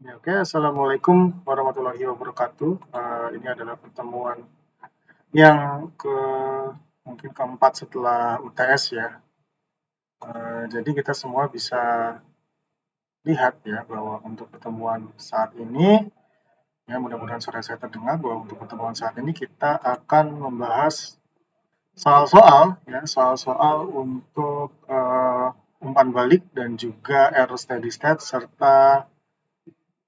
Ya, oke, Assalamualaikum warahmatullahi wabarakatuh. Ini adalah pertemuan yang mungkin keempat setelah UTS ya. Jadi kita semua bisa lihat ya bahwa untuk pertemuan saat ini, ya mudah-mudahan suara saya terdengar bahwa untuk pertemuan saat ini kita akan membahas soal-soal ya, soal-soal untuk umpan balik dan juga error steady state serta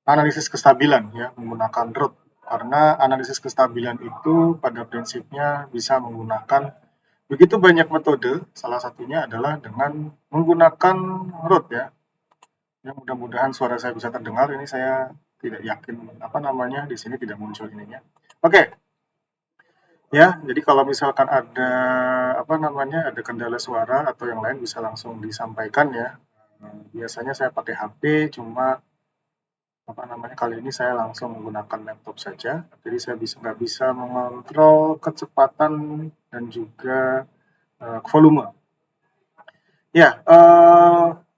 analisis kestabilan ya menggunakan root, karena analisis kestabilan itu pada prinsipnya bisa menggunakan begitu banyak metode, salah satunya adalah dengan menggunakan root ya. Ya mudah-mudahan suara saya bisa terdengar, ini saya tidak yakin apa namanya di sini tidak muncul ininya. Oke, ya jadi kalau misalkan ada apa namanya ada kendala suara atau yang lain bisa langsung disampaikan ya. Biasanya saya pakai HP, cuma apa namanya kali ini saya langsung menggunakan laptop saja, jadi saya nggak bisa mengontrol kecepatan dan juga volume. Ya,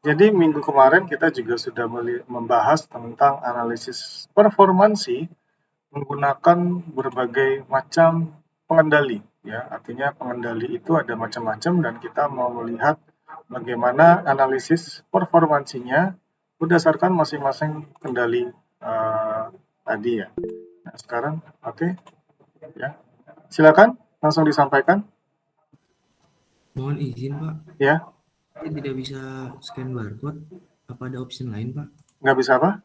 jadi minggu kemarin kita juga sudah membahas tentang analisis performansi menggunakan berbagai macam pengendali. Ya, artinya pengendali itu ada macam-macam dan kita mau melihat bagaimana analisis performansinya berdasarkan masing-masing kendali tadi ya. Nah, sekarang oke, okay, ya. Silakan langsung disampaikan. Mohon izin, Pak. Ya. Saya tidak bisa scan barcode. Apa ada option lain, Pak? Nggak bisa apa?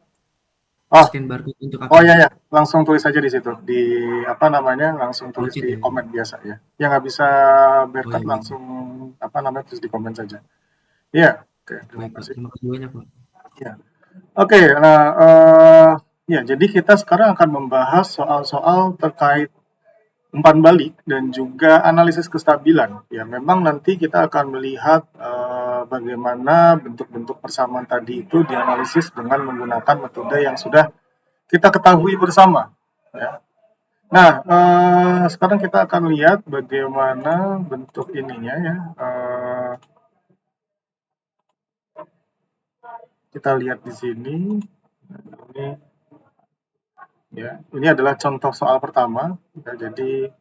Oh, Scan barcode untuk oh absen. ya ya, langsung tulis aja di situ. Di apa namanya? Langsung tulis Locit di ya? komen biasa ya. Yang nggak bisa Oh ya, berkat baik, Pak. langsung apa namanya? Tulis di komen saja. Iya, oke, terima Baik, Pak. kasih. Terima kasih banyak, Pak. Ya. Oke, nah ya jadi kita sekarang akan membahas soal-soal terkait umpan balik dan juga analisis kestabilan. Ya, memang nanti kita akan melihat bagaimana bentuk-bentuk persamaan tadi itu dianalisis dengan menggunakan metode yang sudah kita ketahui bersama. Ya. Nah, sekarang kita akan lihat bagaimana bentuk ininya ya. Kita lihat di sini. Ini ya, ini adalah contoh soal pertama. Ya, jadi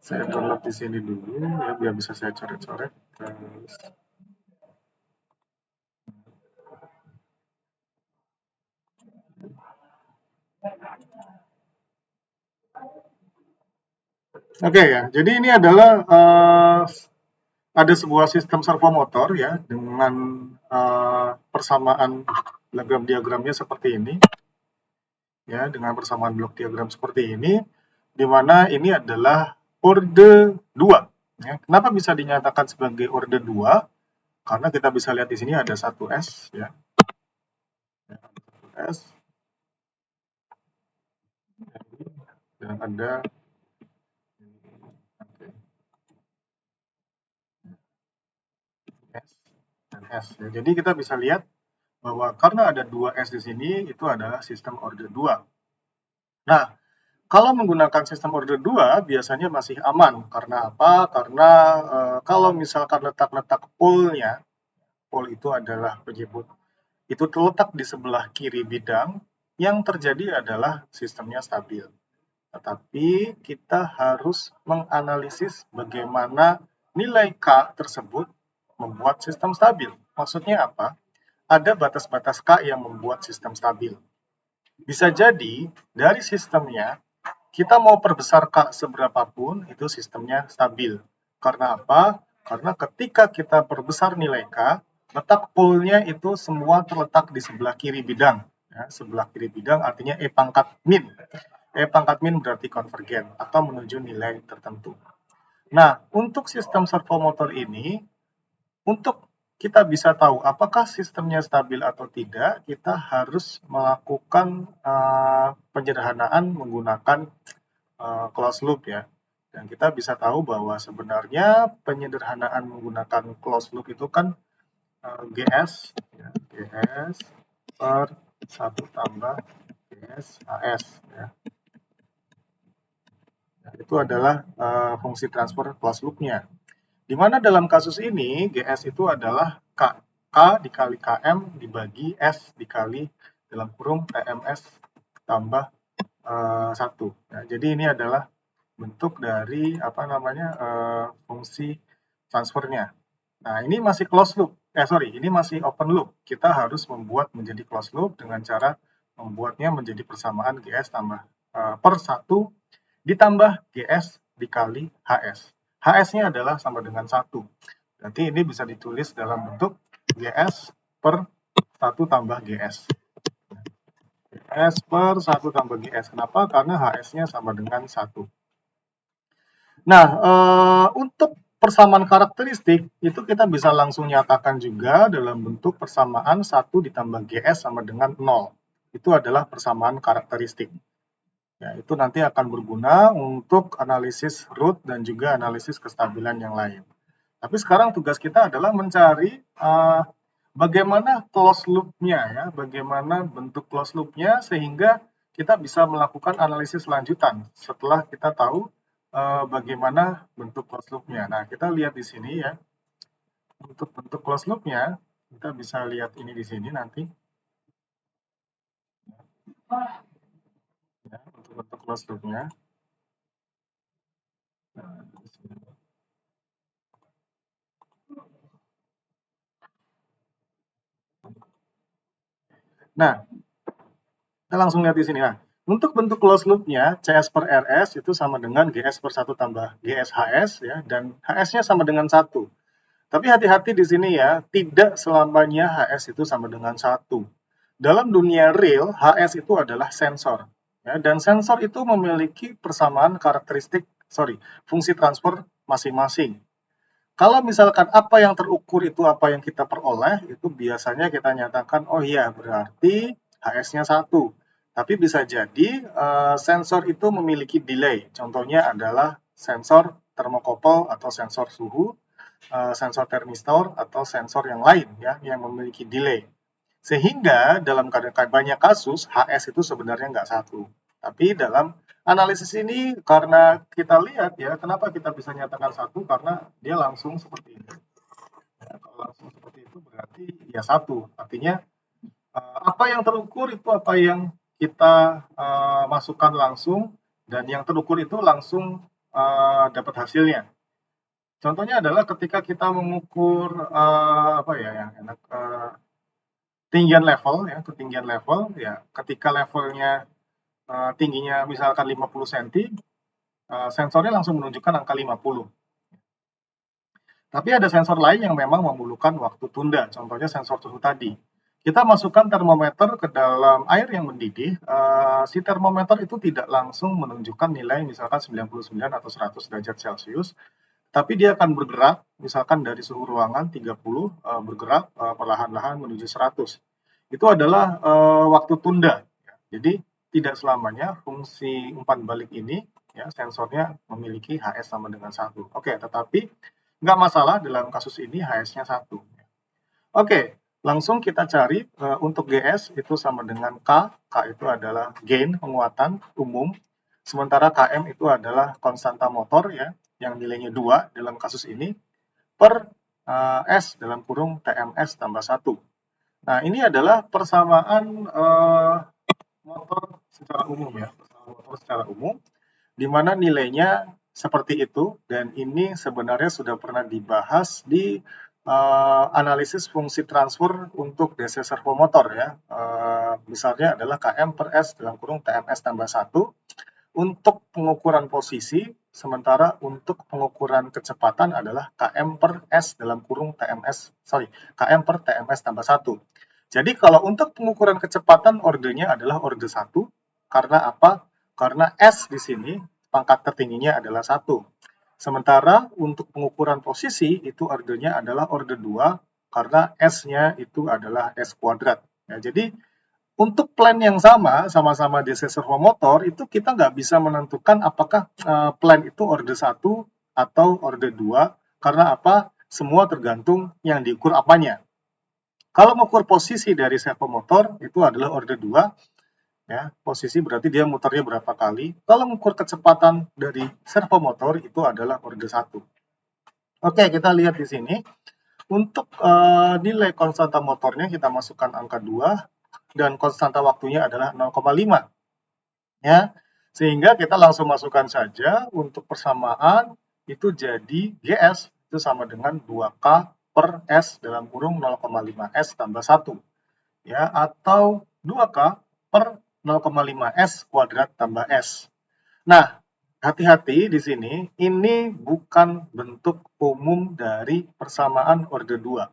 saya download di sini dulu ya biar bisa saya coret-coret. Terus, oke ya, jadi ini adalah ada sebuah sistem servomotor ya dengan persamaan diagramnya seperti ini ya, dengan persamaan blok diagram seperti ini, di mana ini adalah orde 2 ya. Kenapa bisa dinyatakan sebagai orde 2? Karena kita bisa lihat di sini ada satu S ya. S dan ada S dan S ya. Jadi kita bisa lihat bahwa karena ada dua S di sini itu adalah sistem orde 2. Nah, kalau menggunakan sistem orde 2 biasanya masih aman. Karena apa? Karena kalau misalkan letak-letak pole-nya, pole itu adalah penyebut, itu terletak di sebelah kiri bidang, yang terjadi adalah sistemnya stabil. Tetapi kita harus menganalisis bagaimana nilai K tersebut membuat sistem stabil. Maksudnya apa? Ada batas-batas K yang membuat sistem stabil. Bisa jadi dari sistemnya kita mau perbesar K seberapapun itu sistemnya stabil. Karena apa? Karena ketika kita perbesar nilai K, letak pole-nya itu semua terletak di sebelah kiri bidang. Ya, sebelah kiri bidang artinya E pangkat min. pangkat min berarti konvergen atau menuju nilai tertentu. Nah, untuk sistem servomotor ini, untuk kita bisa tahu apakah sistemnya stabil atau tidak, kita harus melakukan penyederhanaan menggunakan closed loop ya. Dan kita bisa tahu bahwa sebenarnya penyederhanaan menggunakan closed loop itu kan GS, ya, GS per 1 tambah GS HS. Ya. Nah, itu adalah fungsi transfer closed loop-nya. Di mana dalam kasus ini GS itu adalah K dikali KM dibagi S dikali dalam kurung TMS tambah 1. Nah, jadi ini adalah bentuk dari fungsi transfernya. Nah, ini masih closed loop. Ini masih open loop. Kita harus membuat menjadi closed loop dengan cara membuatnya menjadi persamaan GS tambah per 1 ditambah GS dikali HS. HS-nya adalah sama dengan 1. Berarti ini bisa ditulis dalam bentuk GS per 1 tambah GS. GS per 1 tambah GS. Kenapa? Karena HS-nya sama dengan 1. Nah, untuk persamaan karakteristik, itu kita bisa langsung nyatakan juga dalam bentuk persamaan 1 ditambah GS sama dengan 0. Itu adalah persamaan karakteristik. Ya, itu nanti akan berguna untuk analisis root dan juga analisis kestabilan yang lain. Tapi sekarang tugas kita adalah mencari bagaimana closed loop-nya ya, bagaimana bentuk closed loop-nya sehingga kita bisa melakukan analisis lanjutan setelah kita tahu bagaimana bentuk closed loop-nya. Nah, kita lihat di sini ya. Untuk bentuk closed loop-nya, kita bisa lihat ini di sini nanti. Ya, untuk bentuk closed loop-nya. Nah, di sini. Nah, kita langsung lihat di sini. Nah, untuk bentuk closed loop-nya, CS per RS itu sama dengan GS per 1 tambah GS HS, ya, dan HS-nya sama dengan 1. Tapi hati-hati di sini ya, tidak selamanya HS itu sama dengan 1. Dalam dunia real, HS itu adalah sensor. Ya, dan sensor itu memiliki persamaan fungsi transfer masing-masing. Kalau misalkan apa yang terukur itu apa yang kita peroleh, itu biasanya kita nyatakan, oh iya berarti HS-nya 1. Tapi bisa jadi sensor itu memiliki delay. Contohnya adalah sensor termokouple atau sensor suhu, sensor termistor, atau sensor yang lain ya yang memiliki delay. Sehingga dalam banyak kasus HS itu sebenarnya nggak 1. Tapi dalam analisis ini karena kita lihat ya, kenapa kita bisa nyatakan 1? Karena dia langsung seperti ini. Ya, kalau langsung seperti itu berarti ya 1. Artinya apa yang terukur itu apa yang kita masukkan langsung dan yang terukur itu langsung dapat hasilnya. Contohnya adalah ketika kita mengukur yang enak ketinggian level ya, ketika levelnya tingginya misalkan 50 cm, sensornya langsung menunjukkan angka 50. Tapi ada sensor lain yang memang memerlukan waktu tunda, contohnya sensor suhu tadi. Kita masukkan termometer ke dalam air yang mendidih, si termometer itu tidak langsung menunjukkan nilai misalkan 99 atau 100 derajat Celcius, tapi dia akan bergerak, misalkan dari suhu ruangan 30, bergerak perlahan-lahan menuju 100. Itu adalah waktu tunda. Jadi tidak selamanya fungsi umpan balik ini, ya sensornya memiliki HS sama dengan 1. Oke, tetapi nggak masalah dalam kasus ini HS-nya 1. Oke, langsung kita cari untuk GS itu sama dengan K. K itu adalah gain, penguatan umum. Sementara KM itu adalah konstanta motor ya, yang nilainya 2 dalam kasus ini, per S dalam kurung TMS tambah 1. Nah, ini adalah persamaan motor secara umum ya, motor secara umum, di mana nilainya seperti itu, dan ini sebenarnya sudah pernah dibahas di analisis fungsi transfer untuk DC servomotor ya. Misalnya adalah KM per S dalam kurung TMS tambah 1 untuk pengukuran posisi, sementara untuk pengukuran kecepatan adalah KM per S dalam kurung KM per TMS tambah 1. Jadi kalau untuk pengukuran kecepatan ordenya adalah orde 1, karena apa? karena S di sini pangkat tertingginya adalah 1. Sementara untuk pengukuran posisi itu ordernya adalah order 2 karena S-nya itu adalah S kuadrat. Ya, jadi untuk plan yang sama-sama DC servo motor, itu kita nggak bisa menentukan apakah plan itu order 1 atau order 2, karena apa? Semua tergantung yang diukur apanya. Kalau mengukur posisi dari servo motor, itu adalah order 2, ya, posisi berarti dia muternya berapa kali. Kalau mengukur kecepatan dari servo motor, itu adalah order 1. Oke, kita lihat di sini. Untuk nilai konstanta motornya, kita masukkan angka 2, dan konstanta waktunya adalah 0,5. Ya, sehingga kita langsung masukkan saja untuk persamaan itu jadi GS itu sama dengan 2K per S dalam kurung 0,5 S tambah 1. Ya, atau 2K per 0,5 S kuadrat tambah S. Nah, hati-hati di sini, ini bukan bentuk umum dari persamaan order 2.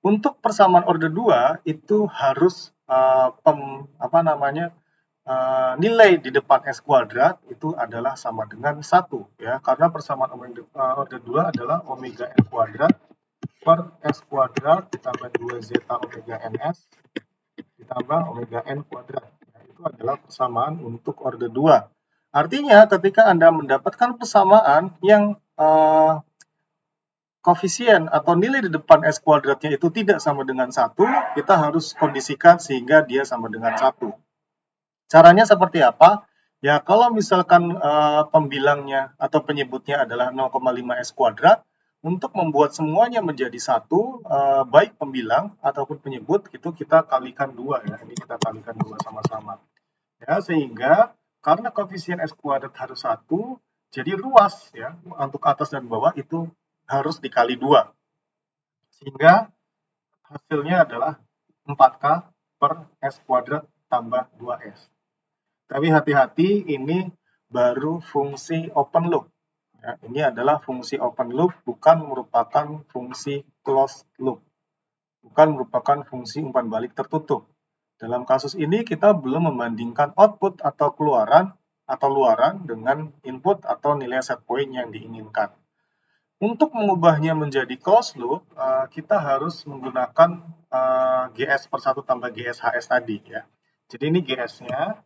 Untuk persamaan order 2 itu harus nilai di depan S kuadrat itu adalah sama dengan 1, ya, karena persamaan order 2 adalah omega N kuadrat per S kuadrat ditambah 2 zeta omega NS ditambah omega N kuadrat. Nah, itu adalah persamaan untuk order 2. Artinya ketika Anda mendapatkan persamaan yang koefisien atau nilai di depan S kuadratnya itu tidak sama dengan 1, kita harus kondisikan sehingga dia sama dengan 1. Caranya seperti apa? Ya, kalau misalkan pembilangnya atau penyebutnya adalah 0,5 S kuadrat, untuk membuat semuanya menjadi 1, baik pembilang ataupun penyebut, itu kita kalikan 2, ya. Ini kita kalikan 2 sama-sama. Ya, sehingga karena koefisien S kuadrat harus 1, jadi ruas, ya, untuk atas dan bawah itu harus dikali 2. Sehingga hasilnya adalah 4K per S kuadrat tambah 2S. Tapi hati-hati, ini baru fungsi open loop. Ya, ini adalah fungsi open loop, bukan merupakan fungsi closed loop. Bukan merupakan fungsi umpan balik tertutup. Dalam kasus ini kita belum membandingkan output atau keluaran atau luaran dengan input atau nilai set point yang diinginkan. Untuk mengubahnya menjadi closed loop, kita harus menggunakan GS per 1 tambah GS HS tadi, ya. Jadi ini GS-nya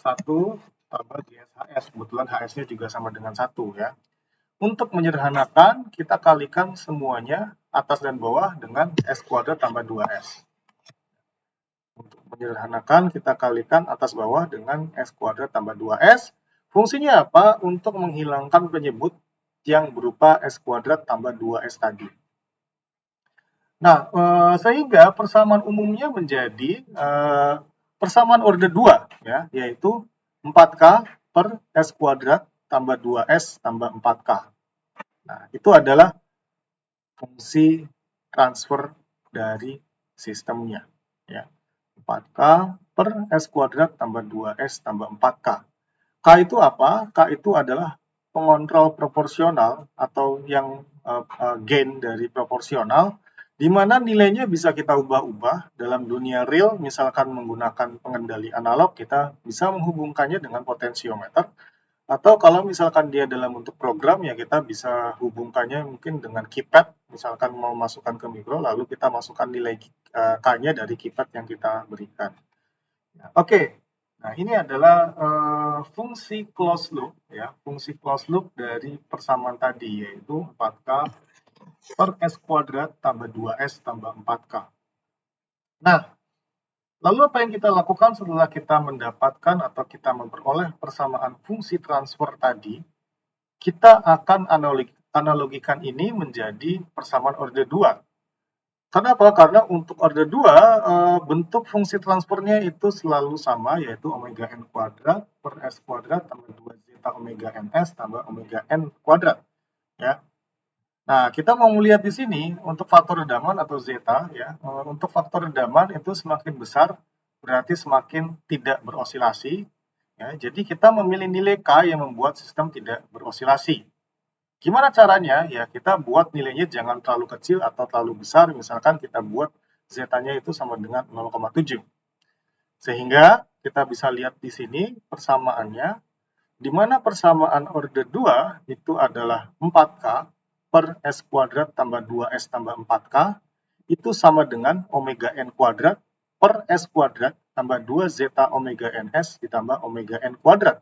1 tambah GS-HS, kebetulan HS-nya juga sama dengan 1, ya. Untuk menyederhanakan, kita kalikan semuanya atas dan bawah dengan S kuadrat tambah 2S. Untuk menyederhanakan, kita kalikan atas bawah dengan S kuadrat tambah 2S. Fungsinya apa? Untuk menghilangkan penyebut yang berupa S kuadrat tambah 2S tadi. Nah, sehingga persamaan umumnya menjadi persamaan order 2, ya, yaitu 4K per S kuadrat tambah 2S tambah 4K. Nah, itu adalah fungsi transfer dari sistemnya, ya. 4K per S kuadrat tambah 2S tambah 4K. K itu apa? K itu adalah pengontrol proporsional atau yang gain dari proporsional, di mana nilainya bisa kita ubah-ubah dalam dunia real. Misalkan menggunakan pengendali analog, kita bisa menghubungkannya dengan potensiometer, atau kalau misalkan dia dalam bentuk program, ya kita bisa hubungkannya mungkin dengan keypad. Misalkan mau masukkan ke mikro, lalu kita masukkan nilai K-nya dari keypad yang kita berikan. Oke, nah ini adalah fungsi closed loop, ya, fungsi closed loop dari persamaan tadi, yaitu 4K per S kuadrat tambah 2S tambah 4K. Nah, lalu apa yang kita lakukan setelah kita mendapatkan atau kita memperoleh persamaan fungsi transfer tadi? Kita akan analogikan ini menjadi persamaan order 2. Kenapa? Karena untuk order 2, bentuk fungsi transfernya itu selalu sama, yaitu omega N kuadrat per S kuadrat tambah 2 zeta omega NS tambah omega N kuadrat, ya. Nah, kita mau melihat di sini untuk faktor redaman atau zeta, ya. Untuk faktor redaman itu semakin besar, berarti semakin tidak berosilasi, ya. Jadi kita memilih nilai K yang membuat sistem tidak berosilasi. Gimana caranya? Ya, kita buat nilainya jangan terlalu kecil atau terlalu besar. Misalkan kita buat zeta-nya itu sama dengan 0,7. Sehingga kita bisa lihat di sini persamaannya, di mana persamaan orde 2 itu adalah 4K per S kuadrat tambah 2S tambah 4K, itu sama dengan omega N kuadrat per S kuadrat tambah 2 zeta omega NS ditambah omega N kuadrat.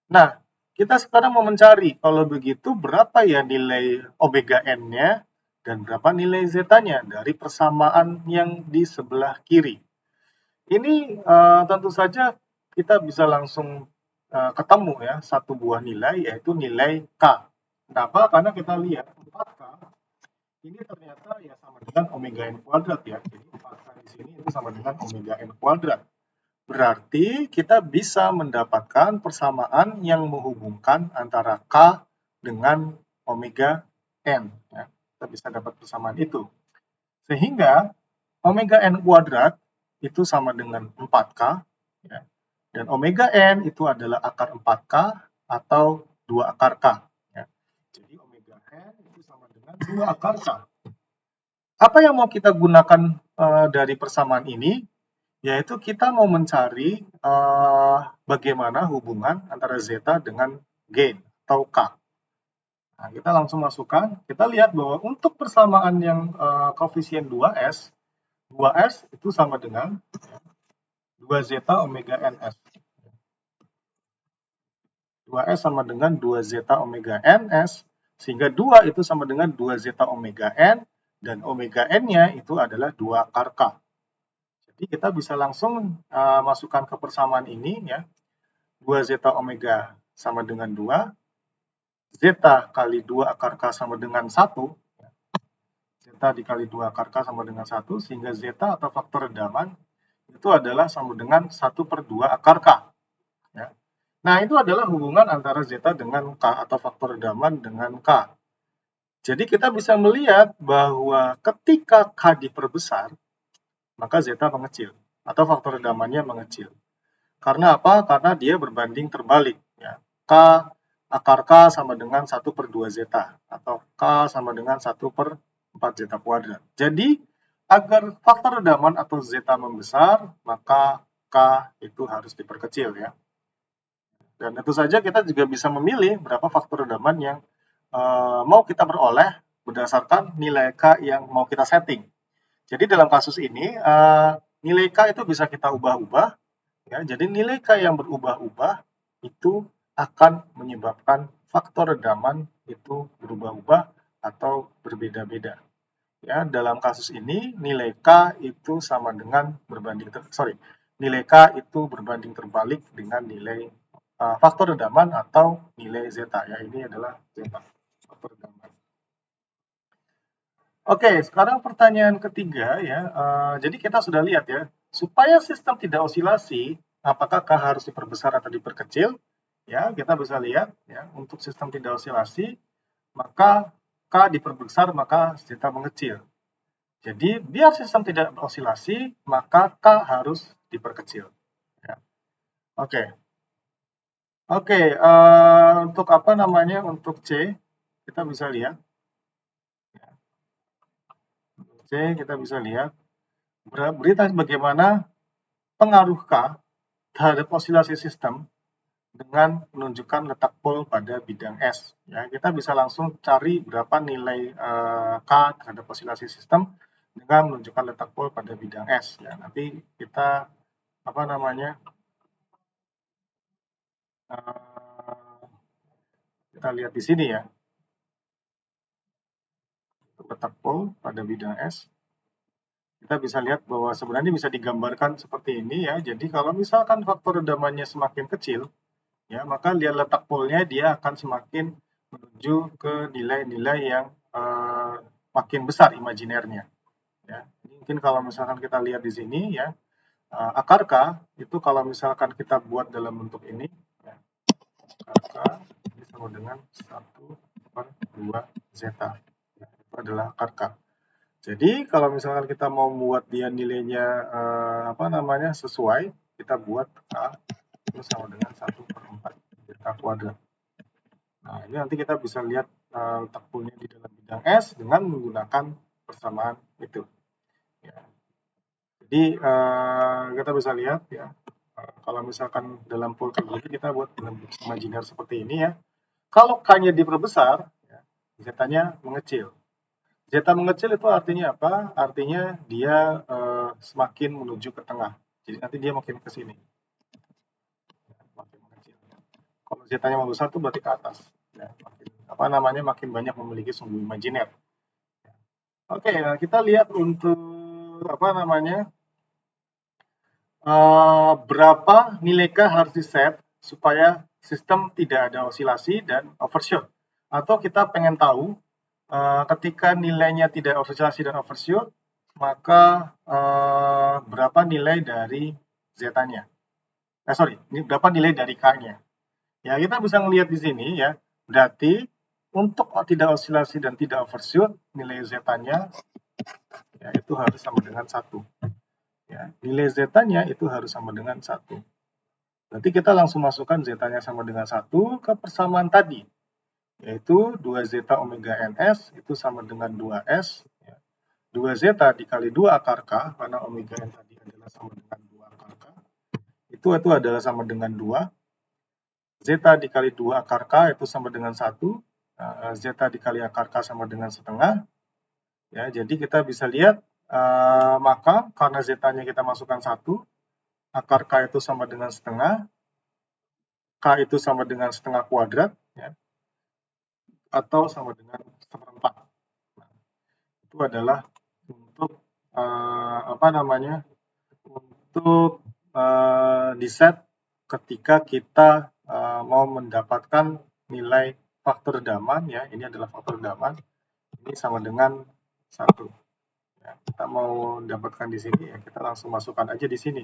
Nah, kita sekarang mau mencari, kalau begitu berapa ya nilai omega N-nya dan berapa nilai zeta-nya dari persamaan yang di sebelah kiri. Ini tentu saja kita bisa langsung ketemu ya satu buah nilai, yaitu nilai K. Kenapa? Karena kita lihat 4K ini ternyata ya sama dengan omega N kuadrat ya. Jadi 4K di sini itu sama dengan omega N kuadrat. Berarti kita bisa mendapatkan persamaan yang menghubungkan antara K dengan omega N. Ya. Kita bisa dapat persamaan itu. Sehingga omega N kuadrat itu sama dengan 4K, ya. Dan omega N itu adalah akar 4K atau 2 akar K. Ya. Jadi omega N itu sama dengan 2 akar K. Apa yang mau kita gunakan dari persamaan ini? Yaitu kita mau mencari bagaimana hubungan antara zeta dengan gain atau K. Nah, kita langsung masukkan, kita lihat bahwa untuk persamaan yang koefisien 2S, 2S itu sama dengan 2 zeta omega NS. 2S sama dengan 2 zeta omega NS, sehingga 2 itu sama dengan 2 zeta omega N, dan omega N-nya itu adalah 2 akar K. Jadi kita bisa langsung masukkan ke persamaan ini, ya. 2 zeta omega sama dengan 2, zeta kali 2 akar K sama dengan 1, zeta dikali 2 akar K sama dengan 1, sehingga zeta atau faktor redaman itu adalah sama dengan 1 per 2 akar K. Ya. Nah, itu adalah hubungan antara zeta dengan K atau faktor redaman dengan K. Jadi kita bisa melihat bahwa ketika K diperbesar, maka zeta mengecil atau faktor redamannya mengecil. Karena apa? Karena dia berbanding terbalik. Ya. K akar K sama dengan 1 per 2 zeta atau K sama dengan 1 per 4 zeta kuadrat. Jadi agar faktor redaman atau zeta membesar, maka K itu harus diperkecil ya. Dan tentu saja kita juga bisa memilih berapa faktor redaman yang mau kita peroleh berdasarkan nilai K yang mau kita setting. Jadi dalam kasus ini nilai K itu bisa kita ubah-ubah. Ya, jadi nilai K yang berubah-ubah itu akan menyebabkan faktor redaman itu berubah-ubah atau berbeda-beda. Ya, dalam kasus ini nilai K itu sama dengan nilai K itu berbanding terbalik dengan nilai faktor redaman atau nilai zeta. Ya, ini adalah zeta, faktor redaman. Oke, sekarang pertanyaan ketiga ya. Jadi kita sudah lihat ya, supaya sistem tidak osilasi, apakah K harus diperbesar atau diperkecil? Ya, kita bisa lihat ya, untuk sistem tidak osilasi, maka K diperbesar maka zeta mengecil. Jadi biar sistem tidak berosilasi, maka K harus diperkecil. Ya. Oke. Oke, untuk apa namanya? Untuk C, kita bisa lihat. Untuk C, kita bisa lihat berita bagaimana pengaruh K terhadap osilasi sistem dengan menunjukkan letak pol pada bidang S. Ya, kita bisa langsung cari berapa nilai K terhadap osilasi sistem dengan menunjukkan letak pol pada bidang S. Ya, nanti kita apa namanya? Kita lihat di sini ya. Letak pol pada bidang S. Kita bisa lihat bahwa sebenarnya bisa digambarkan seperti ini ya. Jadi kalau misalkan faktor redamannya semakin kecil, ya maka lihat letak polnya dia akan semakin menuju ke nilai-nilai yang makin besar imajinernya. Ya. Mungkin kalau misalkan kita lihat di sini ya, akar K itu kalau misalkan kita buat dalam bentuk ini, ya, akar K ini sama dengan 1 per 2 zeta. Ya, itu adalah akar K. Jadi kalau misalkan kita mau buat dia nilainya sesuai, kita buat K itu sama dengan 1 per 4 zeta kuadrat. Nah, ini nanti kita bisa lihat letak polnya di dalam bidang S dengan menggunakan persamaan itu. Ya. Jadi kita bisa lihat ya, Kalau misalkan dalam pool kayak gini kita buat bentuk imajiner seperti ini ya. Kalau K-nya diperbesar, ya, Z-nya mengecil. Z mengecil itu artinya apa? Artinya dia semakin menuju ke tengah. Jadi nanti dia makin ke sini. Makin mengecil. Kalau Z-nya membesar itu berarti ke atas. Ya, makin banyak memiliki sumbu imajiner. Oke, nah kita lihat untuk berapa nilai K harus di-set supaya sistem tidak ada osilasi dan overshoot. Atau kita pengen tahu ketika nilainya tidak osilasi dan overshoot, maka berapa nilai dari Z-nya. Ini berapa nilai dari K-nya. Ya, kita bisa melihat di sini ya, berarti untuk tidak osilasi dan tidak overshoot, nilai Z-nya ya, itu harus sama dengan 1. Ya, nilai Z-nya itu harus sama dengan 1. Berarti kita langsung masukkan Z-nya sama dengan 1 ke persamaan tadi, yaitu 2Z omega NS itu sama dengan 2S. Ya. 2Z dikali 2 akar K, karena omega N tadi adalah sama dengan 2 akar K. Itu adalah sama dengan 2. Z dikali 2 akar K itu sama dengan 1. Z dikali akar K sama dengan setengah. Ya, jadi kita bisa lihat, maka karena Z-nya kita masukkan 1, akar K itu sama dengan setengah, K itu sama dengan setengah kuadrat, ya, atau sama dengan seperempat. Nah, itu adalah untuk untuk di-set ketika kita mau mendapatkan nilai faktor redaman, ya, ini adalah faktor redaman, ini sama dengan 1. Ya, kita mau mendapatkan di sini, ya, kita langsung masukkan aja di sini.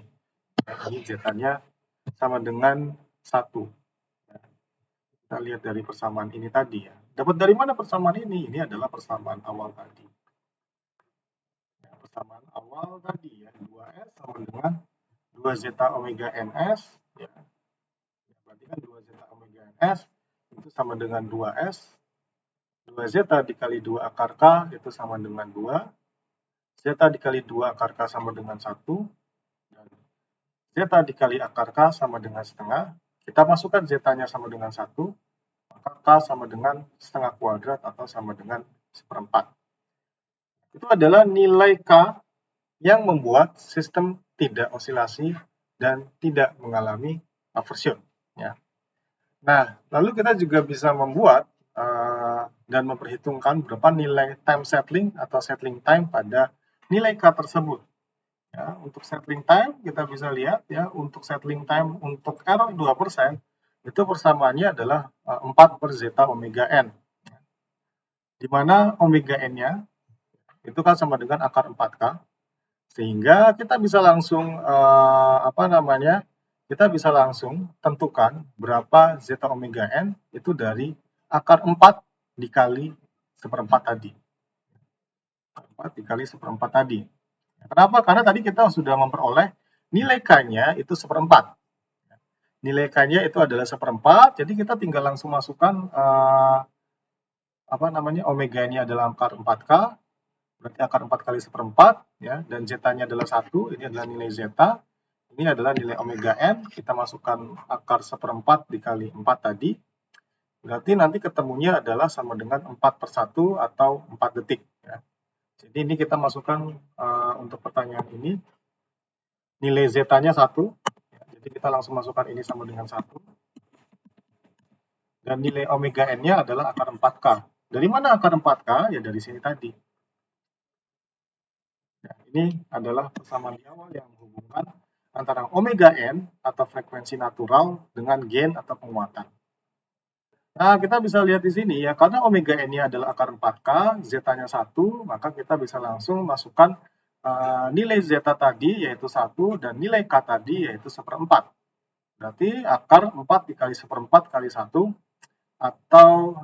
Ya, ini Z-nya sama dengan 1. Ya, kita lihat dari persamaan ini tadi ya. Dapat dari mana persamaan ini? Ini adalah persamaan awal tadi. Ya, persamaan awal tadi ya, 2S sama dengan 2Z omega NS. Ya. Berarti kan 2Z omega NS itu sama dengan 2S. 2Z dikali 2 akar K itu sama dengan 2. Z dikali 2 akar K sama dengan 1. Dan Z dikali akar K sama dengan setengah. Kita masukkan Z-nya sama dengan 1. Maka K sama dengan setengah kuadrat atau sama dengan seperempat. Itu adalah nilai K yang membuat sistem tidak osilasi dan tidak mengalami overshoot. Ya. Nah, lalu kita juga bisa membuat dan memperhitungkan berapa nilai time settling atau settling time pada nilai K tersebut. Ya, untuk settling time kita bisa lihat ya, untuk settling time untuk error 2% itu persamaannya adalah 4 per zeta omega n. Di mana omega n-nya itu kan sama dengan akar 4K. Sehingga kita bisa langsung kita bisa langsung tentukan berapa zeta omega n itu dari akar 4 dikali seperempat tadi. 4 dikali seperempat tadi. Kenapa? Karena tadi kita sudah memperoleh nilai K-nya itu seperempat. Nilai K-nya itu adalah seperempat, jadi kita tinggal langsung masukkan omega-nya adalah akar 4K, berarti akar 4 kali seperempat, ya, dan zeta-nya adalah 1, ini adalah nilai zeta, ini adalah nilai omega n, kita masukkan akar seperempat dikali 4 tadi, berarti nanti ketemunya adalah sama dengan 4 per 1 atau 4 detik. Ya. Jadi ini kita masukkan untuk pertanyaan ini, nilai zeta-nya 1, ya, jadi kita langsung masukkan ini sama dengan 1, dan nilai omega n-nya adalah akar 4K. Dari mana akar 4K? Ya dari sini tadi. Nah, ini adalah persamaan di awal yang menghubungkan antara omega n atau frekuensi natural dengan gain atau penguatan. Nah, kita bisa lihat di sini ya, karena omega n-nya adalah akar 4K, zeta-nya 1, maka kita bisa langsung masukkan nilai zeta tadi yaitu 1 dan nilai K tadi yaitu seperempat. Berarti akar 4 dikali seperempat kali 1 atau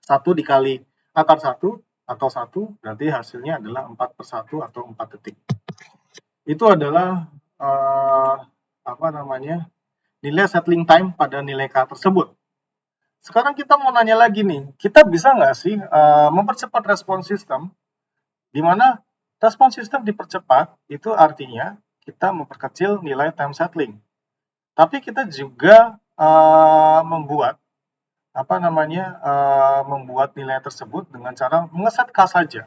1 dikali akar 1 atau 1, berarti hasilnya adalah 4 per 1 atau 4 detik. Itu adalah nilai settling time pada nilai K tersebut. Sekarang kita mau nanya lagi nih, kita bisa nggak sih mempercepat respons sistem, di mana respons sistem dipercepat, itu artinya kita memperkecil nilai time settling. Tapi kita juga membuat membuat nilai tersebut dengan cara mengeset K saja.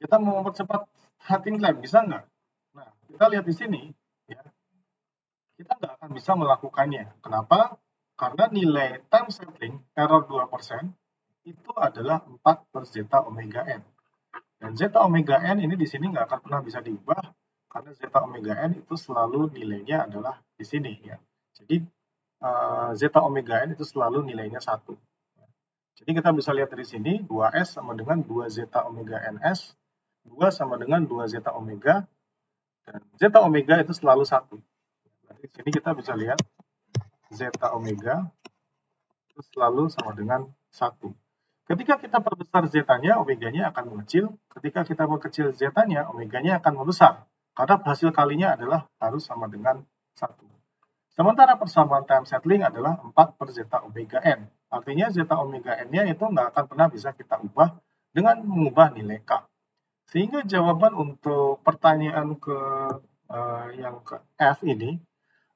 Kita mau mempercepat hunting time, bisa nggak? Nah, kita lihat di sini, ya, kita nggak akan bisa melakukannya. Kenapa? Karena nilai time settling error 2% itu adalah 4 per zeta omega n. Dan zeta omega n ini di sini nggak akan pernah bisa diubah, karena zeta omega n itu selalu nilainya adalah di sini, ya. Jadi zeta omega n itu selalu nilainya 1. Jadi kita bisa lihat dari sini 2S sama dengan 2 zeta omega ns, 2 sama dengan 2 zeta omega, dan zeta omega itu selalu 1. Di sini kita bisa lihat zeta omega itu selalu sama dengan 1. Ketika kita perbesar zetanya, omeganya akan mengecil. Ketika kita perkecil zetanya, omeganya akan membesar. Karena hasil kalinya adalah harus sama dengan 1. Sementara persamaan time settling adalah 4 per zeta omega n. Artinya zeta omega n-nya itu nggak akan pernah bisa kita ubah dengan mengubah nilai K. Sehingga jawaban untuk pertanyaan yang ke F ini,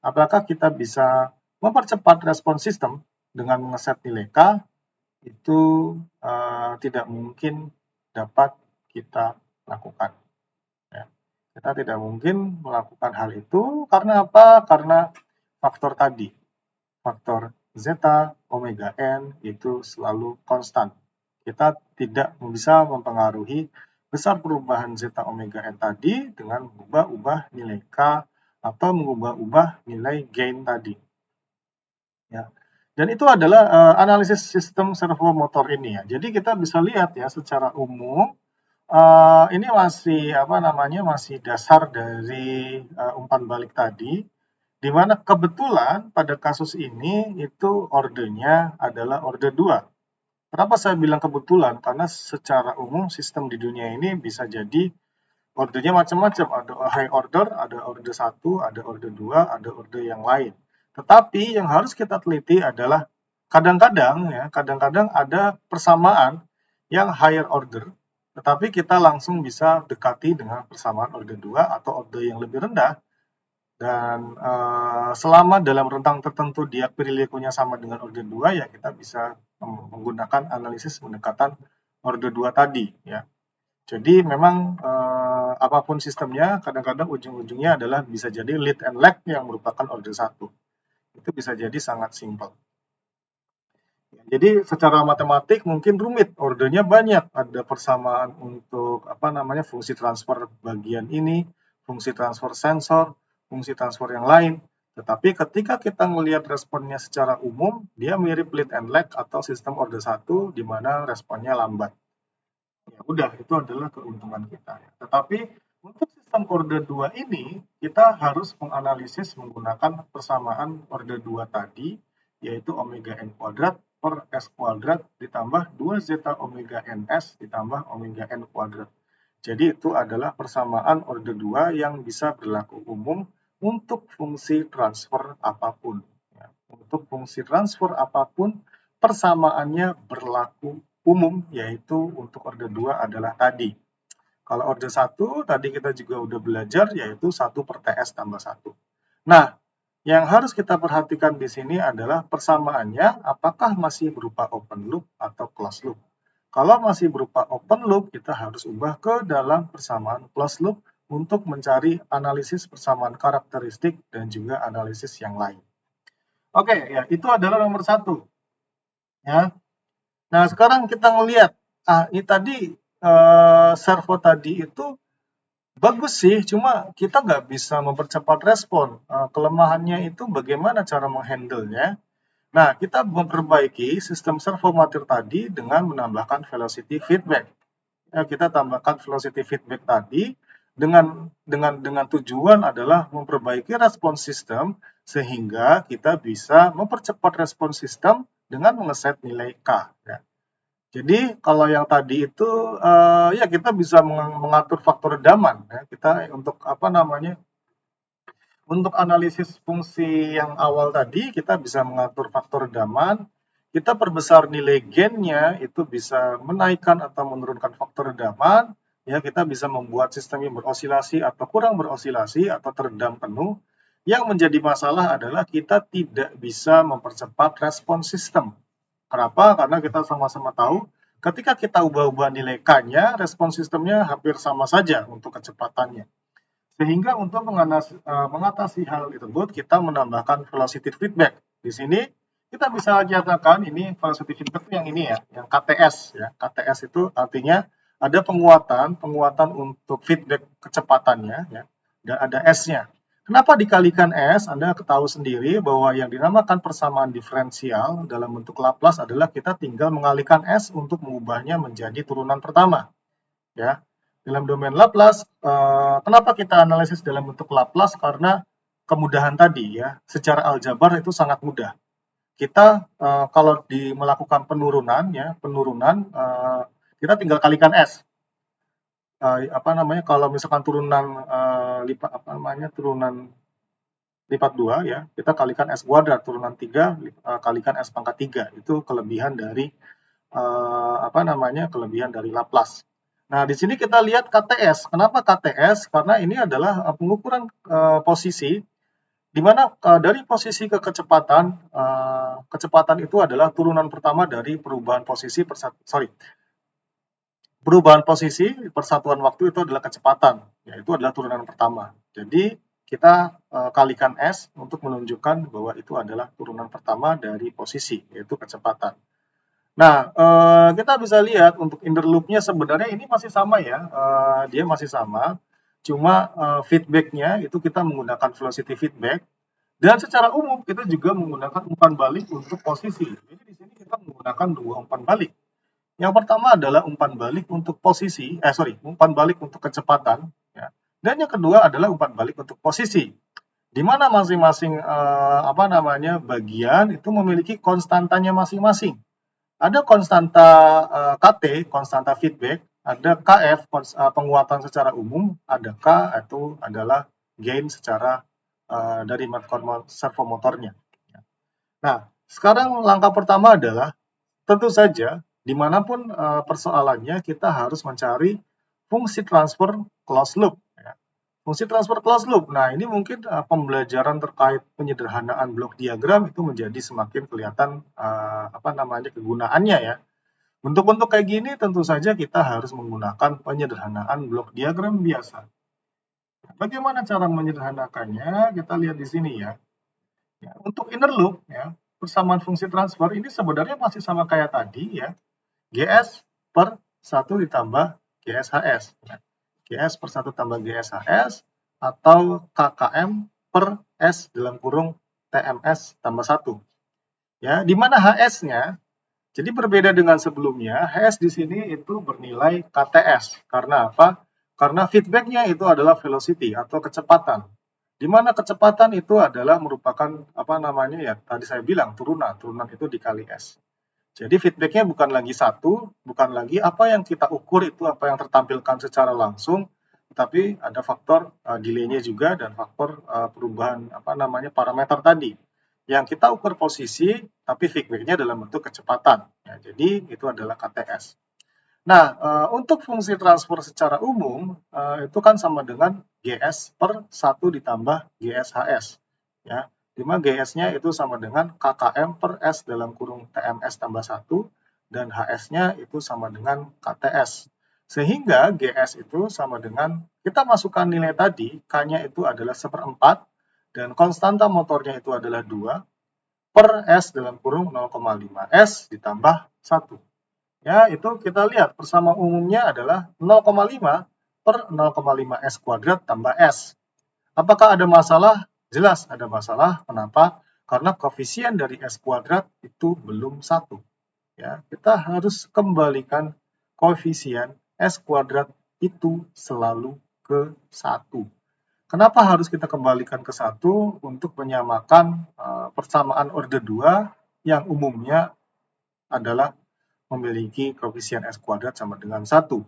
apakah kita bisa mempercepat respon sistem dengan mengeset nilai K, itu tidak mungkin dapat kita lakukan. Ya. Kita tidak mungkin melakukan hal itu karena apa? Karena faktor tadi, faktor zeta omega n itu selalu konstan. Kita tidak bisa mempengaruhi besar perubahan zeta omega n tadi dengan mengubah-ubah nilai K atau mengubah-ubah nilai gain tadi. Ya. Dan itu adalah analisis sistem servo motor ini, ya. Jadi kita bisa lihat ya secara umum ini masih dasar dari umpan balik tadi, di mana kebetulan pada kasus ini itu ordernya adalah order 2. Kenapa saya bilang kebetulan? Karena secara umum sistem di dunia ini bisa jadi ordernya macam-macam, ada high order, ada order 1, ada order 2, ada order yang lain. Tetapi yang harus kita teliti adalah kadang-kadang ada persamaan yang higher order, tetapi kita langsung bisa dekati dengan persamaan order 2 atau order yang lebih rendah. Dan selama dalam rentang tertentu dia perilakunya sama dengan order 2, ya kita bisa menggunakan analisis pendekatan order 2 tadi, ya. Jadi memang apapun sistemnya, kadang-kadang ujung-ujungnya adalah bisa jadi lead and lag yang merupakan order 1. Itu bisa jadi sangat simpel. Jadi secara matematik mungkin rumit, ordernya banyak, ada persamaan untuk fungsi transfer bagian ini, fungsi transfer sensor, fungsi transfer yang lain. Tetapi ketika kita melihat responnya secara umum, dia mirip lead and lag atau sistem order 1 di mana responnya lambat. Ya udah, itu adalah keuntungan kita. Tetapi untuk sistem order 2 ini, kita harus menganalisis menggunakan persamaan order 2 tadi, yaitu omega n kuadrat per s kuadrat ditambah 2 zeta omega ns ditambah omega n kuadrat. Jadi itu adalah persamaan order 2 yang bisa berlaku umum untuk fungsi transfer apapun. Ya, untuk fungsi transfer apapun, persamaannya berlaku umum, yaitu untuk order 2 adalah tadi. Kalau order 1, tadi kita juga udah belajar, yaitu 1 per TS tambah 1. Nah, yang harus kita perhatikan di sini adalah persamaannya apakah masih berupa open loop atau closed loop. Kalau masih berupa open loop, kita harus ubah ke dalam persamaan closed loop untuk mencari analisis persamaan karakteristik dan juga analisis yang lain. Oke, ya itu adalah nomor 1. Ya. Nah, sekarang kita ngelihat, ini tadi servo tadi itu bagus sih, cuma kita nggak bisa mempercepat respon. Kelemahannya itu bagaimana cara menghandle-nya. Nah, kita memperbaiki sistem servo motor tadi dengan menambahkan velocity feedback. Ya, kita tambahkan velocity feedback tadi dengan tujuan adalah memperbaiki respon sistem sehingga kita bisa mempercepat respon sistem dengan mengeset nilai K. Ya. Jadi kalau yang tadi itu ya kita bisa mengatur faktor redaman, ya. Kita untuk analisis fungsi yang awal tadi kita bisa mengatur faktor redaman. Kita perbesar nilai gain-nya itu bisa menaikkan atau menurunkan faktor redaman. ya kita bisa membuat sistemnya berosilasi atau kurang berosilasi atau teredam penuh. Yang menjadi masalah adalah kita tidak bisa mempercepat respons sistem. Kenapa? Karena kita sama-sama tahu ketika kita ubah-ubah nilai K-nya, respons sistemnya hampir sama saja untuk kecepatannya. Sehingga untuk mengatasi hal tersebut, kita menambahkan velocity feedback. Di sini kita bisa nyatakan ini velocity feedback yang ini ya, yang KTS ya. KTS itu artinya ada penguatan untuk feedback kecepatannya ya, dan ada S-nya. Kenapa dikalikan S? Anda ketahui sendiri bahwa yang dinamakan persamaan diferensial dalam bentuk Laplace adalah kita tinggal mengalihkan S untuk mengubahnya menjadi turunan pertama. Ya, dalam domain Laplace, kenapa kita analisis dalam bentuk Laplace? Karena kemudahan tadi ya, secara aljabar itu sangat mudah. Kita kalau melakukan penurunan ya, kita tinggal kalikan S. Kalau misalkan turunan turunan lipat 2 ya, kita kalikan S kuadrat, turunan 3 kalikan S pangkat 3. Itu kelebihan dari kelebihan dari Laplace. Nah, di sini kita lihat KTS. Kenapa KTS? Karena ini adalah pengukuran posisi di mana dari posisi ke kecepatan, kecepatan itu adalah turunan pertama dari perubahan posisi perubahan posisi persatuan waktu itu adalah kecepatan, yaitu adalah turunan pertama. Jadi kita kalikan S untuk menunjukkan bahwa itu adalah turunan pertama dari posisi, yaitu kecepatan. Nah, kita bisa lihat untuk inner loop-nya sebenarnya ini masih sama ya, dia masih sama, cuma feedback-nya itu kita menggunakan velocity feedback, dan secara umum kita juga menggunakan umpan balik untuk posisi. Jadi di sini kita menggunakan dua umpan balik. Yang pertama adalah umpan balik untuk umpan balik untuk kecepatan, ya. Dan yang kedua adalah umpan balik untuk posisi, di mana masing-masing bagian itu memiliki konstantanya masing-masing. Ada konstanta KT, konstanta feedback, ada KF, penguatan secara umum, ada K itu adalah gain secara dari servomotornya. Nah, sekarang langkah pertama adalah tentu saja dimanapun persoalannya kita harus mencari fungsi transfer closed loop. Ya. Fungsi transfer closed loop. Nah, ini mungkin pembelajaran terkait penyederhanaan blok diagram itu menjadi semakin kelihatan kegunaannya ya. Bentuk-bentuk kayak gini tentu saja kita harus menggunakan penyederhanaan blok diagram biasa. Bagaimana cara menyederhanakannya? Kita lihat di sini ya. Ya, untuk inner loop ya, persamaan fungsi transfer ini sebenarnya masih sama kayak tadi ya. GS per 1 ditambah GSHS. Ya. GS per 1 tambah GSHS atau KKM per S dalam kurung TMS tambah 1. Ya, di mana HS-nya, jadi berbeda dengan sebelumnya, HS di sini itu bernilai KTS. Karena apa? Karena feedback-nya itu adalah velocity atau kecepatan. Di mana kecepatan itu adalah merupakan tadi saya bilang turunan itu dikali S. Jadi feedback-nya bukan lagi satu, bukan lagi apa yang kita ukur itu apa yang tertampilkan secara langsung, tetapi ada faktor delay-nya juga dan faktor perubahan parameter tadi. Yang kita ukur posisi, tapi feedback-nya dalam bentuk kecepatan. Ya, jadi itu adalah KTS. Nah, untuk fungsi transfer secara umum, itu kan sama dengan GS per 1 ditambah GSHS. Ya, di mana GS-nya itu sama dengan KKM per S dalam kurung TMS tambah 1, dan HS-nya itu sama dengan KTS. Sehingga GS itu sama dengan, kita masukkan nilai tadi, K-nya itu adalah 1/4, dan konstanta motornya itu adalah 2, per S dalam kurung 0,5 S ditambah 1. Ya, itu kita lihat persamaan umumnya adalah 0,5 per 0,5 S kuadrat tambah S. Apakah ada masalah? Jelas ada masalah. Kenapa? Karena koefisien dari S kuadrat itu belum 1. Ya, kita harus kembalikan koefisien S kuadrat itu selalu ke 1. Kenapa harus kita kembalikan ke 1? Untuk menyamakan persamaan orde 2 yang umumnya adalah memiliki koefisien S kuadrat sama dengan 1.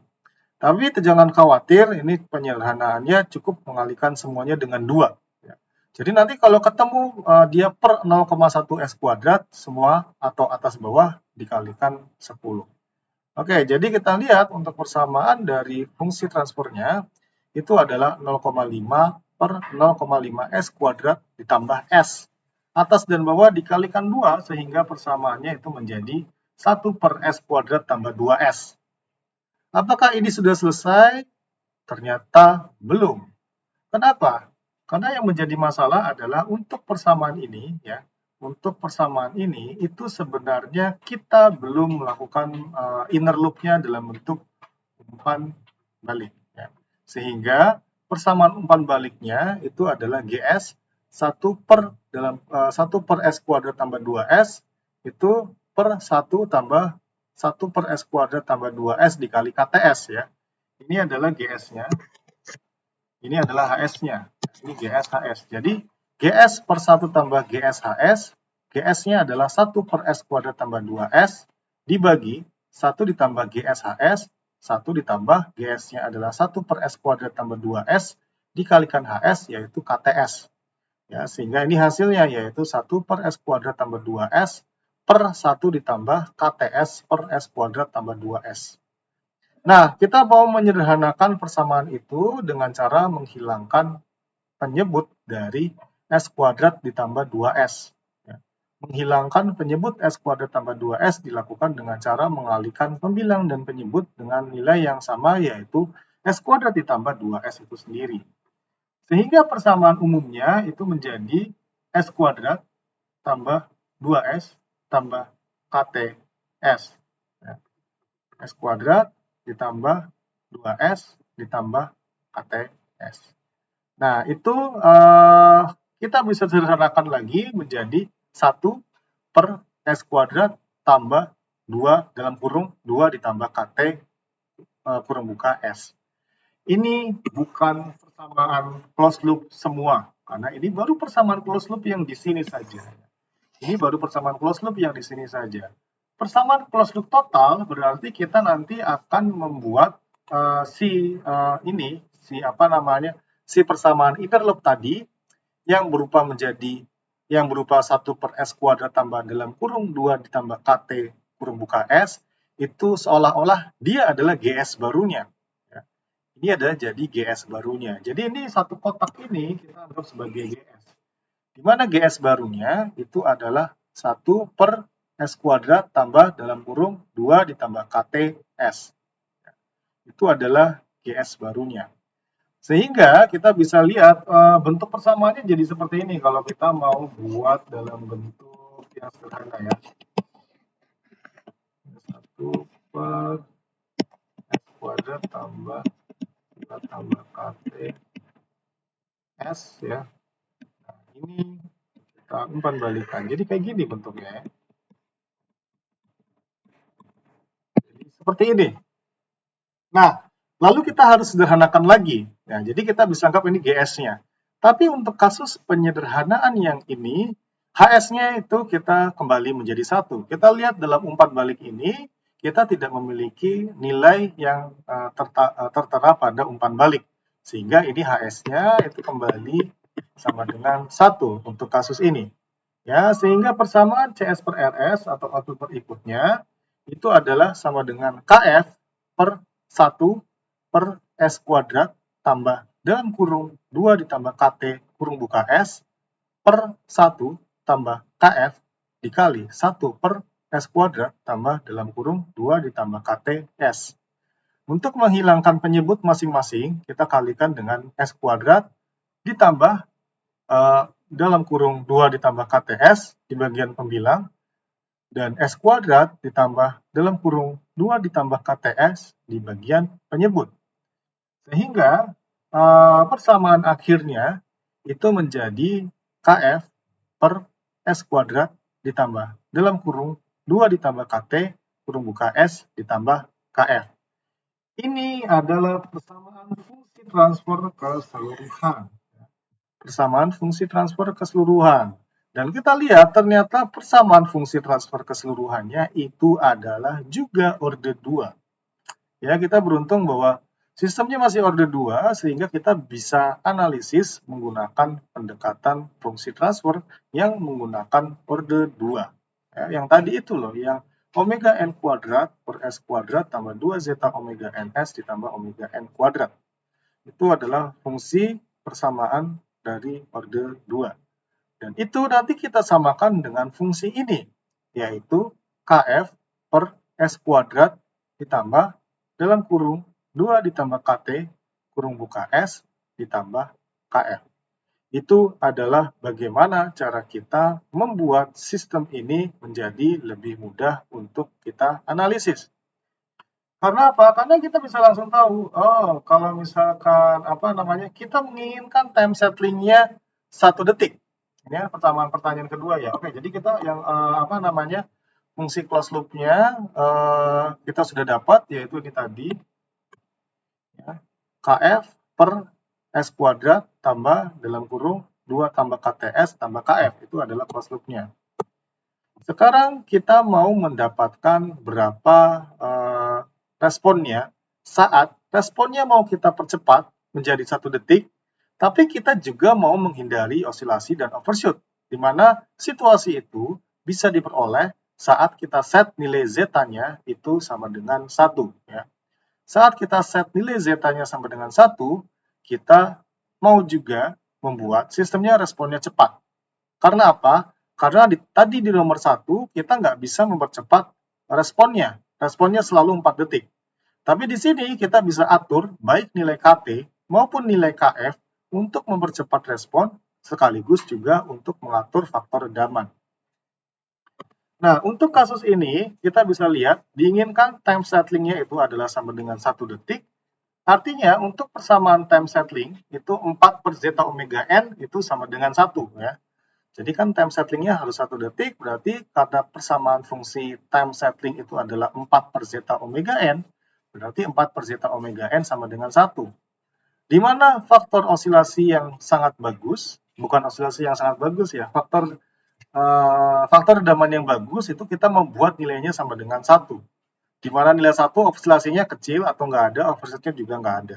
Tapi jangan khawatir, ini penyederhanaannya cukup mengalihkan semuanya dengan 2. Ya. Jadi nanti kalau ketemu dia per 0,1 S kuadrat, semua atau atas bawah dikalikan 10. Oke, jadi kita lihat untuk persamaan dari fungsi transfernya itu adalah 0,5 per 0,5 S kuadrat ditambah S. Atas dan bawah dikalikan 2 sehingga persamaannya itu menjadi 1 per S kuadrat tambah 2S. Apakah ini sudah selesai? Ternyata belum. Kenapa? Karena yang menjadi masalah adalah untuk persamaan ini, ya, untuk persamaan ini itu sebenarnya kita belum melakukan inner loop-nya dalam bentuk umpan balik, ya. Sehingga persamaan umpan baliknya itu adalah GS 1 per 1 per S kuadrat tambah 2S itu per 1 tambah 1 per S kuadrat tambah 2S dikali KTS, ya. Ini adalah GS-nya. Ini adalah HS-nya. Ini GS HS. Jadi GS per 1 tambah GS HS, GS-nya adalah 1 per S kuadrat tambah 2S dibagi 1 ditambah GS HS, 1 ditambah GS-nya adalah 1 per S kuadrat tambah 2S dikalikan HS yaitu KTS. Ya, sehingga ini hasilnya yaitu 1 per S kuadrat tambah 2S per 1 ditambah KTS per S kuadrat tambah 2S. Nah, kita mau menyederhanakan persamaan itu dengan cara menghilangkan penyebut dari S kuadrat ditambah 2S. Ya. Menghilangkan penyebut S kuadrat tambah 2S dilakukan dengan cara mengalihkan pembilang dan penyebut dengan nilai yang sama yaitu S kuadrat ditambah 2S itu sendiri. Sehingga persamaan umumnya itu menjadi S kuadrat tambah 2S tambah KTS. Ya. S kuadrat ditambah 2S ditambah KTS. Nah, itu kita bisa sederhanakan lagi menjadi 1 per S kuadrat tambah 2 dalam kurung 2 ditambah KT kurung buka S. Ini bukan persamaan closed loop semua, karena ini baru persamaan closed loop yang di sini saja. Ini baru persamaan closed loop yang di sini saja. Persamaan closed loop total berarti kita nanti akan membuat si persamaan inner loop tadi yang berupa 1 per S kuadrat tambah dalam kurung 2 ditambah KT kurung buka S itu seolah-olah dia adalah GS barunya. Ya. Ini adalah jadi GS barunya. Jadi ini satu kotak ini kita anggap sebagai GS. Di mana GS barunya itu adalah 1 per S kuadrat tambah dalam kurung 2 ditambah KTS. Itu adalah GS barunya. Sehingga kita bisa lihat bentuk persamaannya jadi seperti ini kalau kita mau buat dalam bentuk yang sederhana ya. 1 per S kuadrat tambah 2 tambah KTS ya. Nah, ini kita umpan balikan. Jadi kayak gini bentuknya ya. Jadi seperti ini. Nah, lalu kita harus sederhanakan lagi. Nah, jadi kita bisa anggap ini GS-nya. Tapi untuk kasus penyederhanaan yang ini, HS-nya itu kita kembali menjadi 1. Kita lihat dalam umpan balik ini, kita tidak memiliki nilai yang tertera pada umpan balik. Sehingga ini HS-nya itu kembali sama dengan 1 untuk kasus ini. Ya, sehingga persamaan CS per RS atau output per inputnya itu adalah sama dengan KF per 1 per S kuadrat tambah dalam kurung 2 ditambah KT kurung buka S per 1 tambah KF dikali 1 per S kuadrat tambah dalam kurung 2 ditambah KT S. Untuk menghilangkan penyebut masing-masing, kita kalikan dengan S kuadrat ditambah dalam kurung 2 ditambah KTS di bagian pembilang dan S kuadrat ditambah dalam kurung 2 ditambah KTS di bagian penyebut. Sehingga persamaan akhirnya itu menjadi KF per S kuadrat ditambah dalam kurung 2 ditambah KT kurung buka S ditambah KF. Ini adalah persamaan fungsi transfer keseluruhan. Persamaan fungsi transfer keseluruhan. Dan kita lihat ternyata persamaan fungsi transfer keseluruhannya itu adalah juga order 2. Ya, kita beruntung bahwa sistemnya masih order 2 sehingga kita bisa analisis menggunakan pendekatan fungsi transfer yang menggunakan order 2. Ya, yang tadi itu loh, yang omega n kuadrat per S kuadrat tambah 2 zeta omega ns ditambah omega n kuadrat. Itu adalah fungsi persamaan dari orde 2. Dan itu nanti kita samakan dengan fungsi ini, yaitu Kf per S kuadrat ditambah dalam kurung 2 ditambah Kt kurung buka S ditambah Kf. Itu adalah bagaimana cara kita membuat sistem ini menjadi lebih mudah untuk kita analisis. Karena apa? Karena kita bisa langsung tahu, oh kalau misalkan kita menginginkan time settling-nya 1 detik. Ini pertanyaan kedua ya. Oke, jadi kita yang fungsi closed loop-nya kita sudah dapat, yaitu ini tadi ya, Kf per S kuadrat tambah dalam kurung 2 tambah KTS tambah Kf, itu adalah closed loop-nya. Sekarang kita mau mendapatkan berapa responnya saat responnya mau kita percepat menjadi 1 detik, tapi kita juga mau menghindari osilasi dan overshoot, di mana situasi itu bisa diperoleh saat kita set nilai zeta-nya itu sama dengan 1. Ya. Saat kita set nilai zeta-nya sama dengan 1, kita mau juga membuat sistemnya responnya cepat. Karena apa? Karena tadi di nomor 1, kita nggak bisa mempercepat responnya. Responnya selalu 4 detik. Tapi di sini kita bisa atur baik nilai Kt maupun nilai Kf untuk mempercepat respon, sekaligus juga untuk mengatur faktor redaman. Nah, untuk kasus ini, kita bisa lihat, diinginkan time settling-nya itu adalah sama dengan 1 detik. Artinya, untuk persamaan time settling, itu 4 per zeta omega n itu sama dengan 1. Ya. Jadi kan time settling-nya harus 1 detik, berarti karena persamaan fungsi time settling itu adalah 4 per zeta omega n, berarti 4 per zeta omega n sama dengan 1. Di mana faktor osilasi yang sangat bagus, bukan osilasi yang sangat bagus ya, faktor redaman yang bagus itu kita membuat nilainya sama dengan 1. Di mana nilai 1 osilasinya kecil atau nggak ada, overshoot-nya juga nggak ada.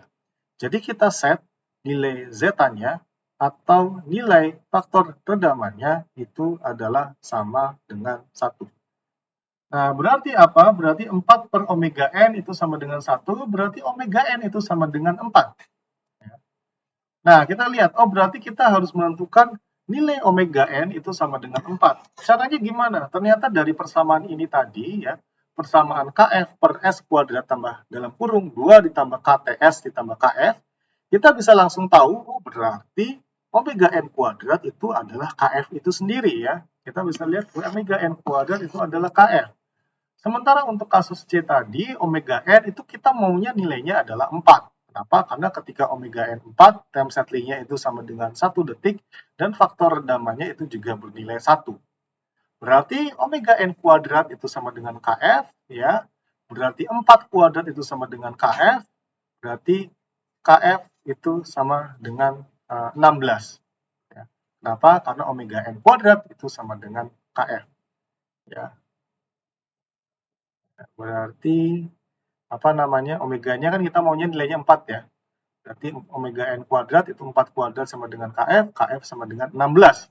Jadi kita set nilai zeta-nya atau nilai faktor redamannya itu adalah sama dengan 1. Nah, berarti apa? Berarti 4 per omega n itu sama dengan 1, berarti omega n itu sama dengan 4. Nah, kita lihat, oh berarti kita harus menentukan nilai omega n itu sama dengan 4. Caranya gimana? Ternyata dari persamaan ini tadi, ya, persamaan Kf per S kuadrat tambah dalam kurung 2 ditambah KTS ditambah Kf, kita bisa langsung tahu, oh berarti omega n kuadrat itu adalah Kf itu sendiri ya. Kita bisa lihat omega n kuadrat itu adalah Kf. Sementara untuk kasus C tadi, omega n itu kita maunya nilainya adalah 4. Kenapa? Karena ketika omega n 4, time settling-nya itu sama dengan 1 detik, dan faktor redamannya itu juga bernilai 1. Berarti omega n kuadrat itu sama dengan Kf, ya. Berarti 4 kuadrat itu sama dengan Kf, berarti Kf itu sama dengan 16. Ya. Kenapa? Karena omega n kuadrat itu sama dengan Kf. Ya. Berarti omeganya kan kita maunya nilainya 4 ya. Berarti omega n kuadrat itu 4 kuadrat sama dengan Kf, Kf sama dengan 16.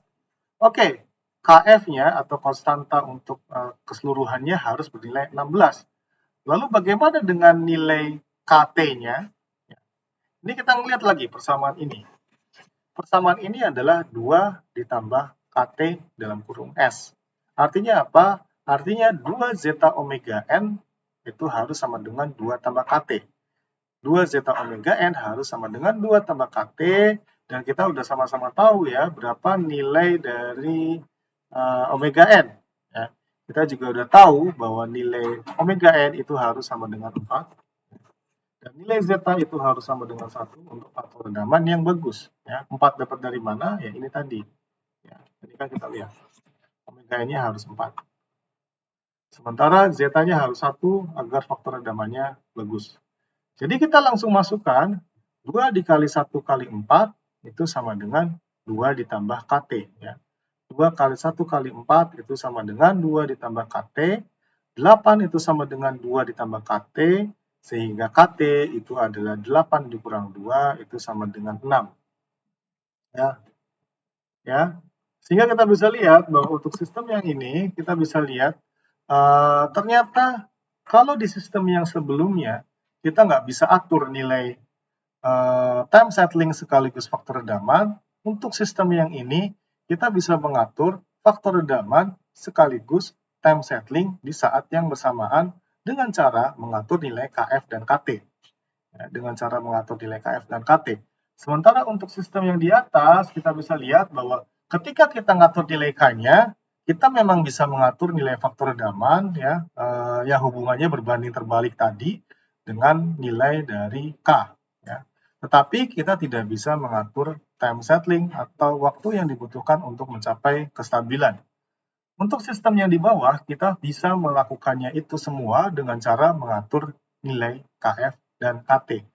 Oke, Kf-nya atau konstanta untuk keseluruhannya harus bernilai 16. Lalu bagaimana dengan nilai Kt-nya? Ini kita lihat lagi persamaan ini. Persamaan ini adalah 2 ditambah Kt dalam kurung S. Artinya apa? Artinya 2 zeta omega n itu harus sama dengan 2 tambah Kt. 2 zeta omega n harus sama dengan 2 tambah Kt, dan kita udah sama-sama tahu ya berapa nilai dari omega n. Ya. Kita juga udah tahu bahwa nilai omega n itu harus sama dengan 4, dan nilai zeta itu harus sama dengan 1 untuk faktor redaman yang bagus. Ya. 4 dapat dari mana? Ya ini tadi. Ya. Jadi kan kita lihat omega n-nya harus 4. Sementara zeta-nya harus 1 agar faktor redamannya bagus. Jadi kita langsung masukkan 2 dikali 1 kali 4 itu sama dengan 2 ditambah Kt. Ya. 2 kali 1 kali 4 itu sama dengan 2 ditambah Kt. 8 itu sama dengan 2 ditambah Kt. Sehingga Kt itu adalah 8 dikurang 2 itu sama dengan 6. Ya. Sehingga kita bisa lihat bahwa untuk sistem yang ini kita bisa lihat Ternyata kalau di sistem yang sebelumnya kita nggak bisa atur nilai time settling sekaligus faktor redaman, untuk sistem yang ini kita bisa mengatur faktor redaman sekaligus time settling di saat yang bersamaan dengan cara mengatur nilai KF dan KT. Ya, dengan cara mengatur nilai KF dan KT. Sementara untuk sistem yang di atas, kita bisa lihat bahwa ketika kita ngatur nilai K-nya, kita memang bisa mengatur nilai faktor redaman ya, yang hubungannya berbanding terbalik tadi dengan nilai dari K. Ya. Tetapi kita tidak bisa mengatur time settling atau waktu yang dibutuhkan untuk mencapai kestabilan. Untuk sistem yang di bawah, kita bisa melakukannya itu semua dengan cara mengatur nilai KF dan KT.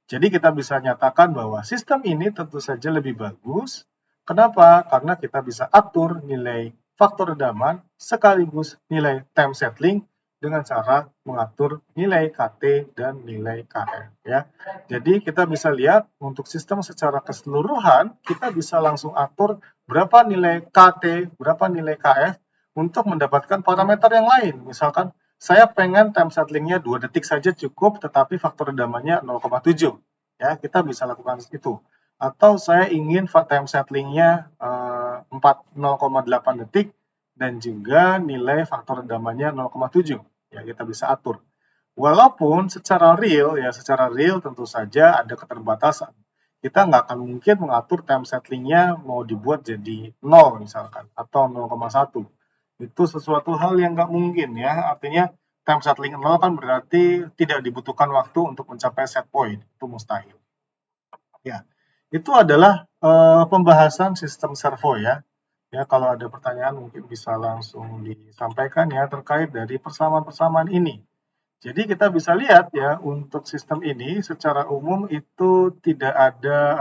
Jadi kita bisa nyatakan bahwa sistem ini tentu saja lebih bagus. Kenapa? Karena kita bisa atur nilai faktor redaman sekaligus nilai time settling dengan cara mengatur nilai KT dan nilai KF. Ya. Jadi kita bisa lihat untuk sistem secara keseluruhan, kita bisa langsung atur berapa nilai KT, berapa nilai KF untuk mendapatkan parameter yang lain. Misalkan saya pengen time settling-nya 2 detik saja cukup, tetapi faktor redamannya 0,7. Ya, kita bisa lakukan itu. Atau saya ingin time settling-nya 0,8 detik dan juga nilai faktor redamannya 0,7. Ya, kita bisa atur. Walaupun secara real tentu saja ada keterbatasan. Kita nggak akan mungkin mengatur time settling-nya mau dibuat jadi 0 misalkan, atau 0,1. Itu sesuatu hal yang nggak mungkin ya, artinya time settling 0 kan berarti tidak dibutuhkan waktu untuk mencapai set point, itu mustahil. Ya, itu adalah pembahasan sistem servo ya. Ya, kalau ada pertanyaan mungkin bisa langsung disampaikan ya terkait dari persamaan-persamaan ini. Jadi kita bisa lihat ya untuk sistem ini secara umum itu tidak ada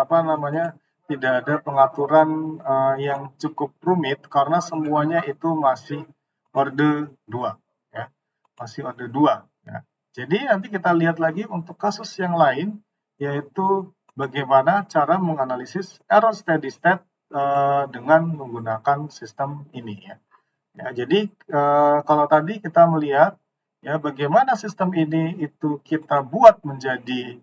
tidak ada pengaturan yang cukup rumit karena semuanya itu masih orde 2 ya. Masih orde 2 ya. Jadi nanti kita lihat lagi untuk kasus yang lain yaitu bagaimana cara menganalisis error steady state dengan menggunakan sistem ini ya. Ya, jadi kalau tadi kita melihat ya bagaimana sistem ini itu kita buat menjadi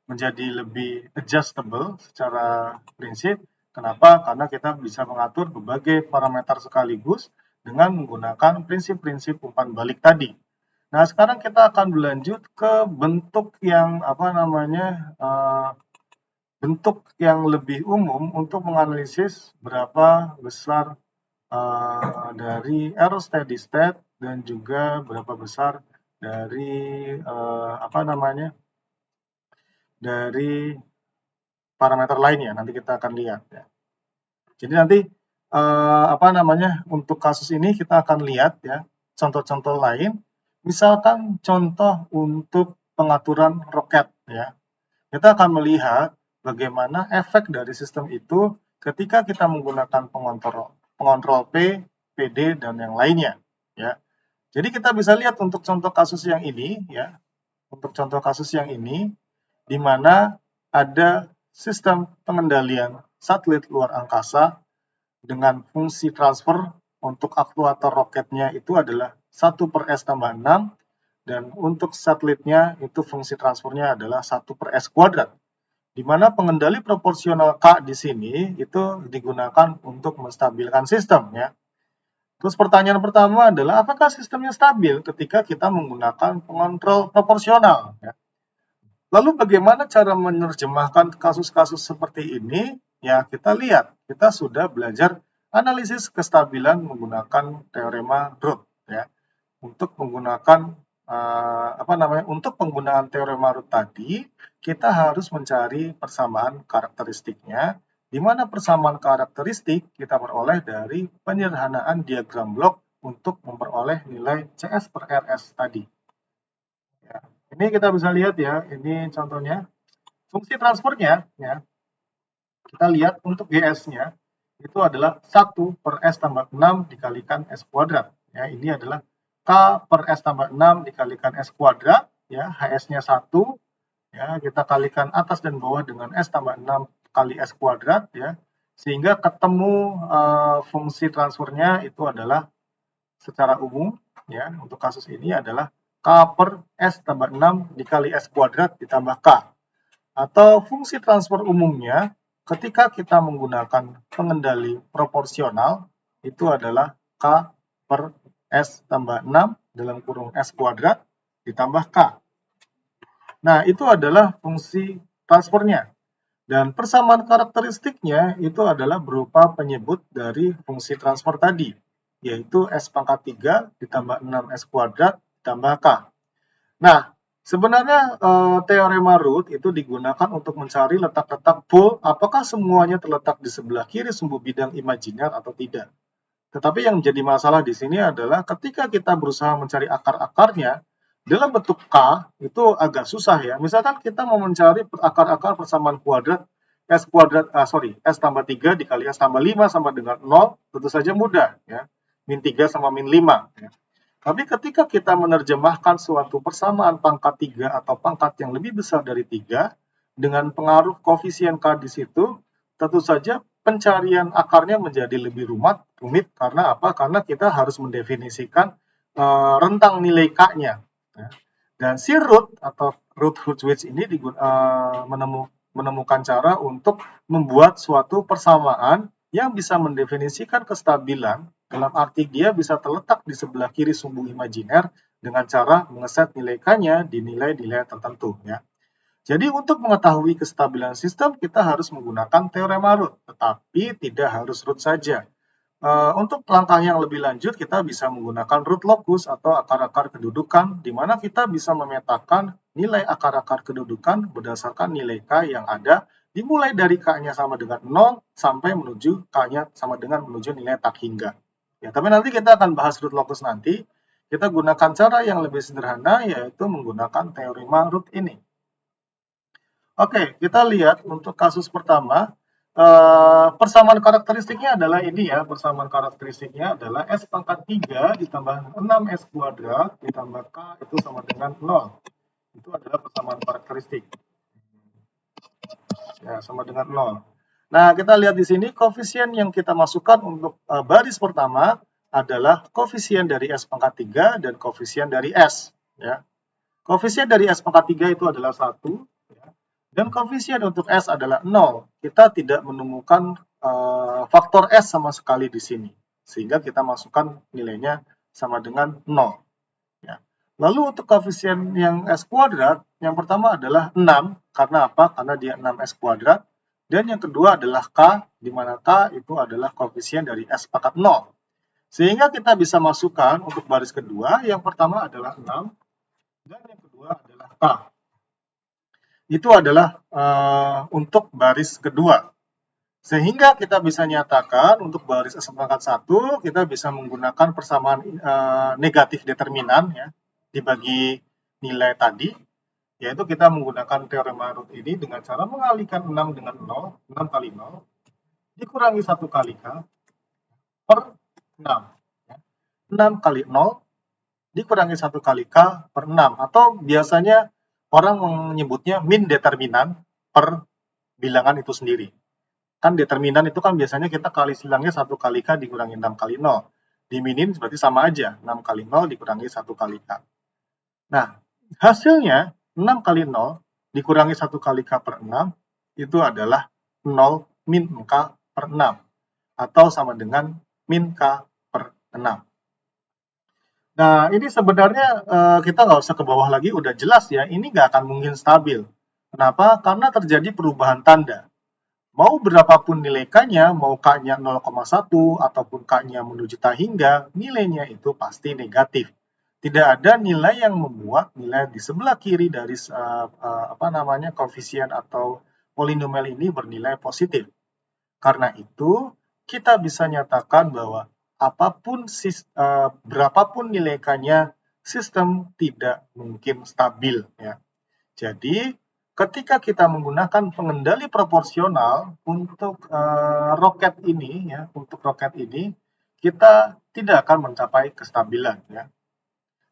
menjadi lebih adjustable secara prinsip. Kenapa? Karena kita bisa mengatur berbagai parameter sekaligus dengan menggunakan prinsip-prinsip umpan balik tadi. Nah, sekarang kita akan berlanjut ke bentuk yang bentuk yang lebih umum untuk menganalisis berapa besar dari error steady state dan juga berapa besar dari dari parameter lainnya. Nanti kita akan lihat ya. Jadi nanti untuk kasus ini kita akan lihat ya contoh-contoh lain. Misalkan contoh untuk pengaturan roket ya. Kita akan melihat bagaimana efek dari sistem itu ketika kita menggunakan pengontrol P, PD, dan yang lainnya. Ya. Jadi kita bisa lihat untuk contoh kasus yang ini, ya, untuk contoh kasus yang ini, di mana ada sistem pengendalian satelit luar angkasa dengan fungsi transfer untuk aktuator roketnya itu adalah 1/S tambah 6, dan untuk satelitnya itu fungsi transfernya adalah 1/S², di mana pengendali proporsional K di sini itu digunakan untuk menstabilkan sistem ya. Terus pertanyaan pertama adalah apakah sistemnya stabil ketika kita menggunakan pengontrol proporsional ya. Lalu bagaimana cara menerjemahkan kasus-kasus seperti ini? Ya, kita lihat, kita sudah belajar analisis kestabilan menggunakan teorema Root ya. Untuk menggunakan untuk penggunaan teorema Root tadi, kita harus mencari persamaan karakteristiknya, di mana persamaan karakteristik kita peroleh dari penyederhanaan diagram blok untuk memperoleh nilai CS/RS tadi. Ya. Ini kita bisa lihat ya, ini contohnya. Fungsi transfernya, ya, kita lihat untuk GS-nya, itu adalah 1/S tambah 6 dikalikan S². Ya, ini adalah K/S tambah 6 dikalikan S², ya, HS-nya 1, ya, kita kalikan atas dan bawah dengan S tambah 6 kali S², ya, sehingga ketemu fungsi transfernya itu adalah secara umum ya untuk kasus ini adalah K per S tambah 6 dikali S kuadrat ditambah K. Atau fungsi transfer umumnya ketika kita menggunakan pengendali proporsional itu adalah K per S tambah 6 dalam kurung S kuadrat ditambah K. Nah, itu adalah fungsi transfernya. Dan persamaan karakteristiknya itu adalah berupa penyebut dari fungsi transfer tadi, yaitu S pangkat 3 ditambah 6S kuadrat ditambah K. Nah, sebenarnya teorema root itu digunakan untuk mencari letak-letak pol apakah semuanya terletak di sebelah kiri sumbu bidang imajiner atau tidak. Tetapi yang menjadi masalah di sini adalah ketika kita berusaha mencari akar-akarnya, dalam bentuk K itu agak susah ya. Misalkan kita mau mencari akar-akar persamaan kuadrat S tambah 3 dikali S tambah 5 sama dengan 0, tentu saja mudah ya. Min 3 sama min 5 ya. Tapi ketika kita menerjemahkan suatu persamaan pangkat 3 atau pangkat yang lebih besar dari 3 dengan pengaruh koefisien K di situ, tentu saja pencarian akarnya menjadi lebih rumit karena apa? Karena kita harus mendefinisikan rentang nilai K-nya. Ya. Dan si root atau root Hurwitz ini menemukan cara untuk membuat suatu persamaan yang bisa mendefinisikan kestabilan dalam arti dia bisa terletak di sebelah kiri sumbu imajiner dengan cara mengeset nilai K-nya di nilai-nilai tertentu. Ya. Jadi untuk mengetahui kestabilan sistem kita harus menggunakan teorema root, tetapi tidak harus root saja. Untuk langkah yang lebih lanjut kita bisa menggunakan root locus atau akar-akar kedudukan, di mana kita bisa memetakan nilai akar-akar kedudukan berdasarkan nilai K yang ada, dimulai dari K-nya sama dengan 0 sampai menuju K-nya sama dengan menuju nilai tak hingga. Ya, tapi nanti kita akan bahas root locus nanti. Kita gunakan cara yang lebih sederhana, yaitu menggunakan teorema root ini. Oke, kita lihat untuk kasus pertama, persamaan karakteristiknya adalah ini ya, persamaan karakteristiknya adalah S pangkat 3 ditambah 6S kuadrat ditambah K itu sama dengan 0. Itu adalah persamaan karakteristik. Ya, sama dengan 0. Nah, kita lihat di sini koefisien yang kita masukkan untuk baris pertama adalah koefisien dari S pangkat 3 dan koefisien dari S. Ya. Koefisien dari S pangkat 3 itu adalah 1. Dan koefisien untuk S adalah 0. Kita tidak menemukan faktor S sama sekali di sini. Sehingga kita masukkan nilainya sama dengan 0. Ya. Lalu untuk koefisien yang S kuadrat, yang pertama adalah 6. Karena apa? Karena dia 6S kuadrat. Dan yang kedua adalah K, di mana K itu adalah koefisien dari S pangkat 0. Sehingga kita bisa masukkan untuk baris kedua, yang pertama adalah 6. Dan yang kedua adalah K. Itu adalah untuk baris kedua. Sehingga kita bisa nyatakan untuk baris S pangkat 1, kita bisa menggunakan persamaan negatif determinan ya, dibagi nilai tadi, yaitu kita menggunakan teorema root ini dengan cara mengalihkan 6 dengan 0, 6 kali 0, dikurangi 1 kali K, per 6. 6 kali 0, dikurangi 1 kali K per 6, atau biasanya orang menyebutnya min determinan per bilangan itu sendiri. Kan determinan itu kan biasanya kita kali silangnya 1 kali K dikurangi 6 kali 0. Diminin berarti sama aja, 6 kali 0 dikurangi 1 kali K. Nah, hasilnya 6 kali 0 dikurangi 1 kali K per 6, itu adalah 0 min K per 6. Atau sama dengan min K per 6. Nah, ini sebenarnya kita nggak usah ke bawah lagi, udah jelas ya, ini nggak akan mungkin stabil. Kenapa? Karena terjadi perubahan tanda. Mau berapapun nilai K-nya, mau K-nya 0,1 ataupun K-nya menuju tak hingga, nilainya itu pasti negatif. Tidak ada nilai yang membuat nilai di sebelah kiri dari koefisien atau polinomial ini bernilai positif. Karena itu, kita bisa nyatakan bahwa berapapun nilai K-nya, sistem tidak mungkin stabil. Ya. Jadi, ketika kita menggunakan pengendali proporsional untuk roket ini, kita tidak akan mencapai kestabilan. Ya.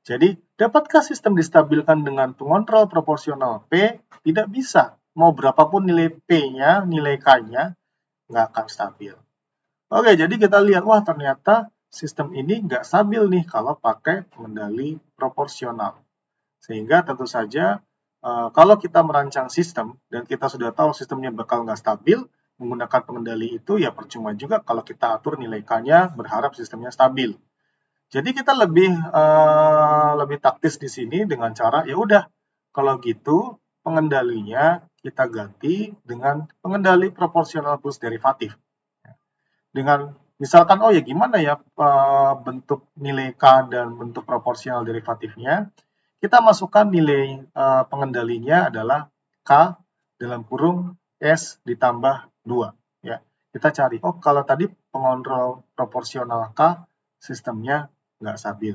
Jadi, dapatkah sistem distabilkan dengan pengontrol proporsional P? Tidak bisa. Mau berapapun nilai P-nya, nilai K-nya, nggak akan stabil. Oke, jadi kita lihat, wah ternyata sistem ini nggak stabil nih kalau pakai pengendali proporsional. Sehingga tentu saja kalau kita merancang sistem dan kita sudah tahu sistemnya bakal nggak stabil, menggunakan pengendali itu ya percuma juga kalau kita atur nilai K-nya berharap sistemnya stabil. Jadi kita lebih taktis di sini dengan cara ya udah kalau gitu pengendalinya kita ganti dengan pengendali proporsional plus derivatif. Dengan misalkan oh ya gimana ya bentuk nilai K dan bentuk proporsional derivatifnya, kita masukkan nilai pengendalinya adalah K dalam kurung S ditambah 2. Ya. Kita cari, oh kalau tadi pengontrol proporsional K sistemnya nggak stabil.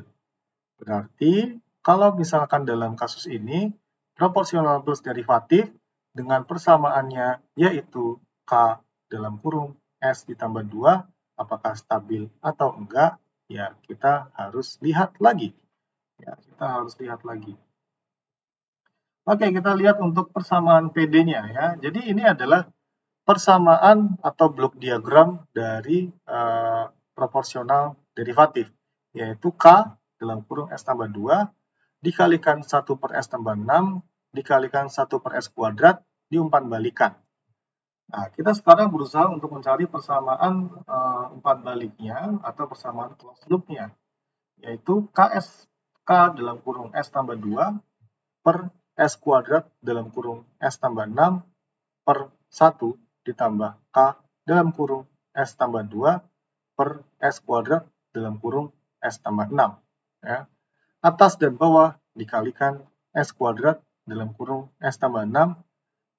Berarti kalau misalkan dalam kasus ini, proporsional plus derivatif dengan persamaannya yaitu K dalam kurung S ditambah 2, apakah stabil atau enggak, ya kita harus lihat lagi. Ya, kita harus lihat lagi. Oke, kita lihat untuk persamaan PD-nya ya. Jadi ini adalah persamaan atau blok diagram dari proporsional derivatif, yaitu K dalam kurung S tambah 2 dikalikan 1 per S tambah 6 dikalikan 1 per S kuadrat diumpan balikan. Nah, kita sekarang berusaha untuk mencari persamaan umpan baliknya atau persamaan closed loop-nya, yaitu K dalam kurung S tambah 2 per S kuadrat dalam kurung S tambah 6 per 1 ditambah K dalam kurung S tambah 2 per S kuadrat dalam kurung S tambah 6. Ya. Atas dan bawah dikalikan S kuadrat dalam kurung S tambah 6.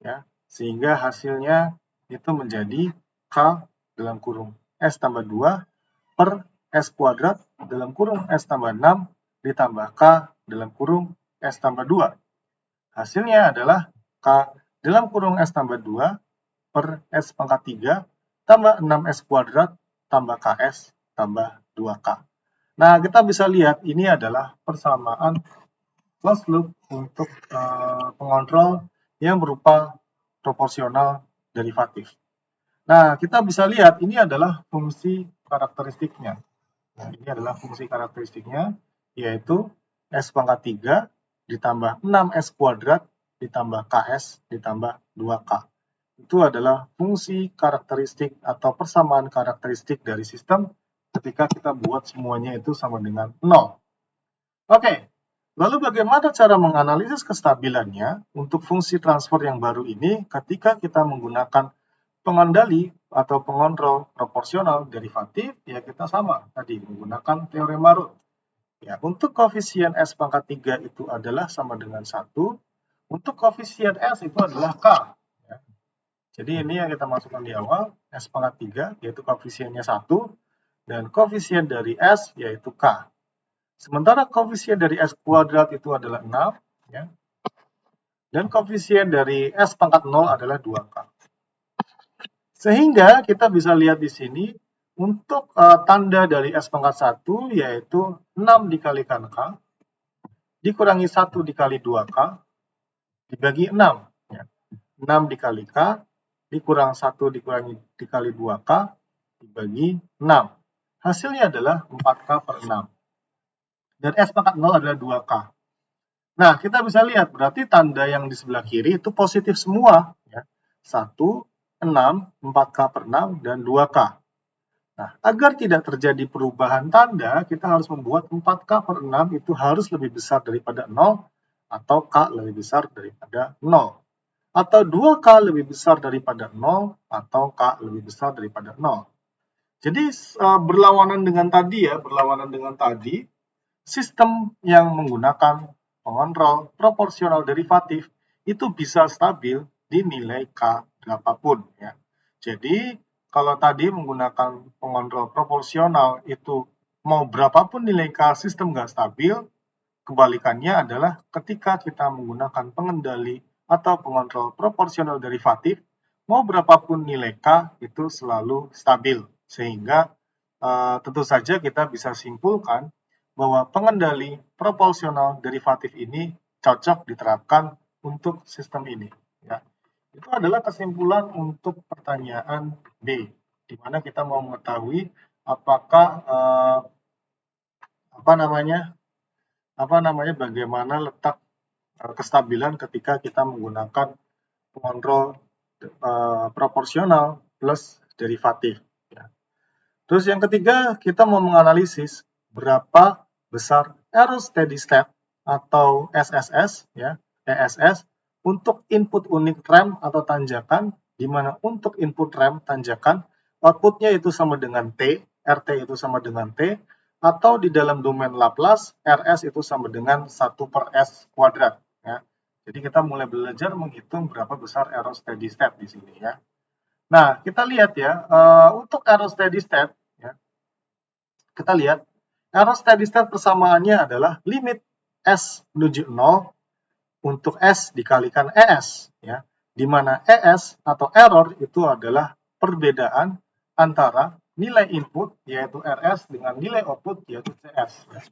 Ya. Sehingga hasilnya itu menjadi K dalam kurung S tambah 2 per S kuadrat dalam kurung S tambah 6 ditambah K dalam kurung S tambah 2. Hasilnya adalah K dalam kurung S tambah 2 per S pangkat 3 tambah 6S kuadrat tambah KS tambah 2K. Nah, kita bisa lihat ini adalah persamaan closed loop untuk pengontrol yang berupa proporsional derivatif. Nah, kita bisa lihat ini adalah fungsi karakteristiknya. Nah, ini adalah fungsi karakteristiknya, yaitu S pangkat 3 ditambah 6S kuadrat ditambah KS ditambah 2K. Itu adalah fungsi karakteristik atau persamaan karakteristik dari sistem ketika kita buat semuanya itu sama dengan 0. Oke, lalu bagaimana cara menganalisis kestabilannya untuk fungsi transfer yang baru ini ketika kita menggunakan pengendali atau pengontrol proporsional derivatif, ya kita sama tadi menggunakan teorema Root. Ya, untuk koefisien S pangkat 3 itu adalah sama dengan 1, untuk koefisien S itu adalah K. Ya. Jadi ini yang kita masukkan di awal, S pangkat 3 yaitu koefisiennya 1, dan koefisien dari S yaitu K. Sementara koefisien dari S kuadrat itu adalah 6, ya. Dan koefisien dari S pangkat 0 adalah 2K. Sehingga kita bisa lihat di sini untuk tanda dari S pangkat 1 yaitu 6 dikalikan K dikurangi 1 dikali 2K dibagi 6. Ya. 6 dikali K dikurang 1 dikali 2K dibagi 6. Hasilnya adalah 4K per 6. Dan S pangkat 0 adalah 2K. Nah, kita bisa lihat berarti tanda yang di sebelah kiri itu positif semua. Ya. 1, 6, 4K per 6, dan 2K. Nah, agar tidak terjadi perubahan tanda, kita harus membuat 4K per 6 itu harus lebih besar daripada 0, atau K lebih besar daripada 0. Atau 2K lebih besar daripada 0, atau K lebih besar daripada 0. Jadi, berlawanan dengan tadi, sistem yang menggunakan pengontrol proporsional derivatif itu bisa stabil di nilai K berapapun. Ya. Jadi, kalau tadi menggunakan pengontrol proporsional itu mau berapapun nilai K sistem nggak stabil, kebalikannya adalah ketika kita menggunakan pengendali atau pengontrol proporsional derivatif, mau berapapun nilai K itu selalu stabil. Sehingga tentu saja kita bisa simpulkan bahwa pengendali proporsional derivatif ini cocok diterapkan untuk sistem ini. Ya. Itu adalah kesimpulan untuk pertanyaan B, di mana kita mau mengetahui apakah bagaimana letak kestabilan ketika kita menggunakan pengontrol proporsional plus derivatif. Ya. Terus yang ketiga, kita mau menganalisis berapa besar error steady state atau SSS, ya, ESS, untuk input unit rem atau tanjakan, di mana untuk input rem tanjakan, outputnya itu sama dengan T, RT itu sama dengan T, atau di dalam domain Laplace, RS itu sama dengan 1 per S kuadrat. Ya. Jadi kita mulai belajar menghitung berapa besar error steady state di sini. Ya. Nah, kita lihat ya, untuk error steady state, ya, kita lihat error steady state persamaannya adalah limit S menuju 0 untuk S dikalikan ES, ya, di mana ES atau error itu adalah perbedaan antara nilai input yaitu RS dengan nilai output yaitu CS. Ya.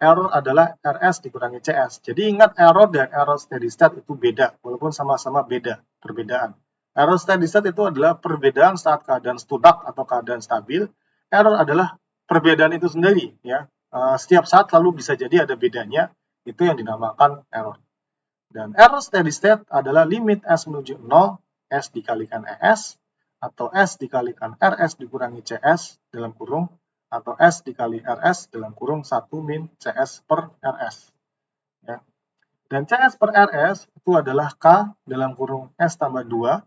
Error adalah RS dikurangi CS. Jadi ingat error dan error steady state itu beda, walaupun sama-sama beda perbedaan. Error steady state itu adalah perbedaan saat keadaan stuck atau keadaan stabil. Error adalah perbedaan itu sendiri, ya. Setiap saat selalu bisa jadi ada bedanya, itu yang dinamakan error. Dan error steady state adalah limit S menuju 0, S dikalikan ES, atau S dikalikan RS dikurangi CS dalam kurung, atau S dikali RS dalam kurung 1 min CS per RS. Ya. Dan CS per RS itu adalah K dalam kurung S tambah 2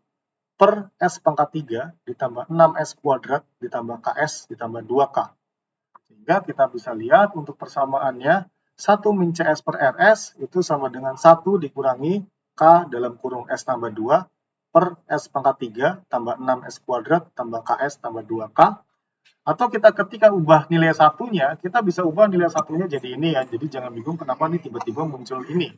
per S pangkat 3 ditambah 6S kuadrat ditambah KS ditambah 2K. Sehingga kita bisa lihat untuk persamaannya 1 min CS per RS itu sama dengan 1 dikurangi K dalam kurung S tambah 2 per S pangkat 3 tambah 6S kuadrat tambah KS tambah 2K. Atau kita ketika ubah nilai satunya, kita bisa ubah nilai satunya jadi ini ya. Jadi jangan bingung kenapa nih tiba-tiba muncul ini.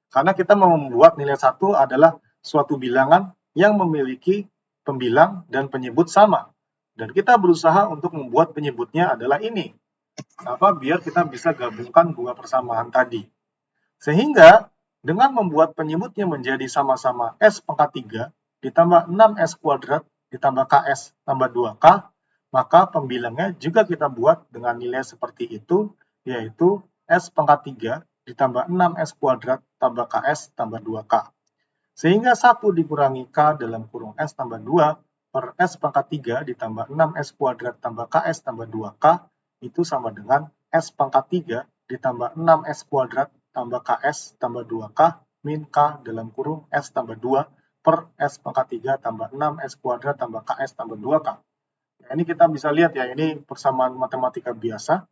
Karena kita mau membuat nilai satu adalah suatu bilangan yang memiliki pembilang dan penyebut sama. Dan kita berusaha untuk membuat penyebutnya adalah ini. Kenapa? Biar kita bisa gabungkan dua persamaan tadi. Sehingga dengan membuat penyebutnya menjadi sama-sama S pangkat 3 ditambah 6S kuadrat ditambah KS tambah 2K, maka pembilangnya juga kita buat dengan nilai seperti itu, yaitu S pangkat 3 ditambah 6S kuadrat tambah KS tambah 2K. Sehingga 1 dikurangi K dalam kurung S tambah 2 per S pangkat 3 ditambah 6S kuadrat tambah KS tambah 2K itu sama dengan S pangkat 3 ditambah 6S kuadrat tambah KS tambah 2K min K dalam kurung S tambah 2 per S pangkat 3 tambah 6S kuadrat tambah KS tambah 2K. Nah, ini kita bisa lihat ya, ini persamaan matematika biasa.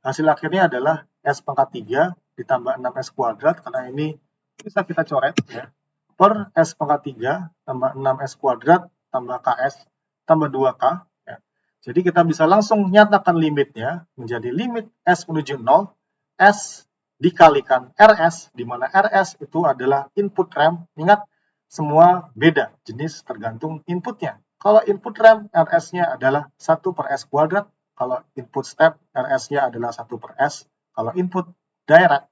Hasil akhirnya adalah S pangkat 3 ditambah 6S kuadrat, karena ini bisa kita coret ya, per S pangkat 3 tambah 6S kuadrat tambah KS tambah 2K. Ya. Jadi kita bisa langsung nyatakan limitnya menjadi limit S menuju 0, S dikalikan RS, di mana RS itu adalah input rem. Ingat, semua beda jenis tergantung inputnya. Kalau input rem, RS-nya adalah 1 per S kuadrat. Kalau input step, RS-nya adalah 1 per S. Kalau input direct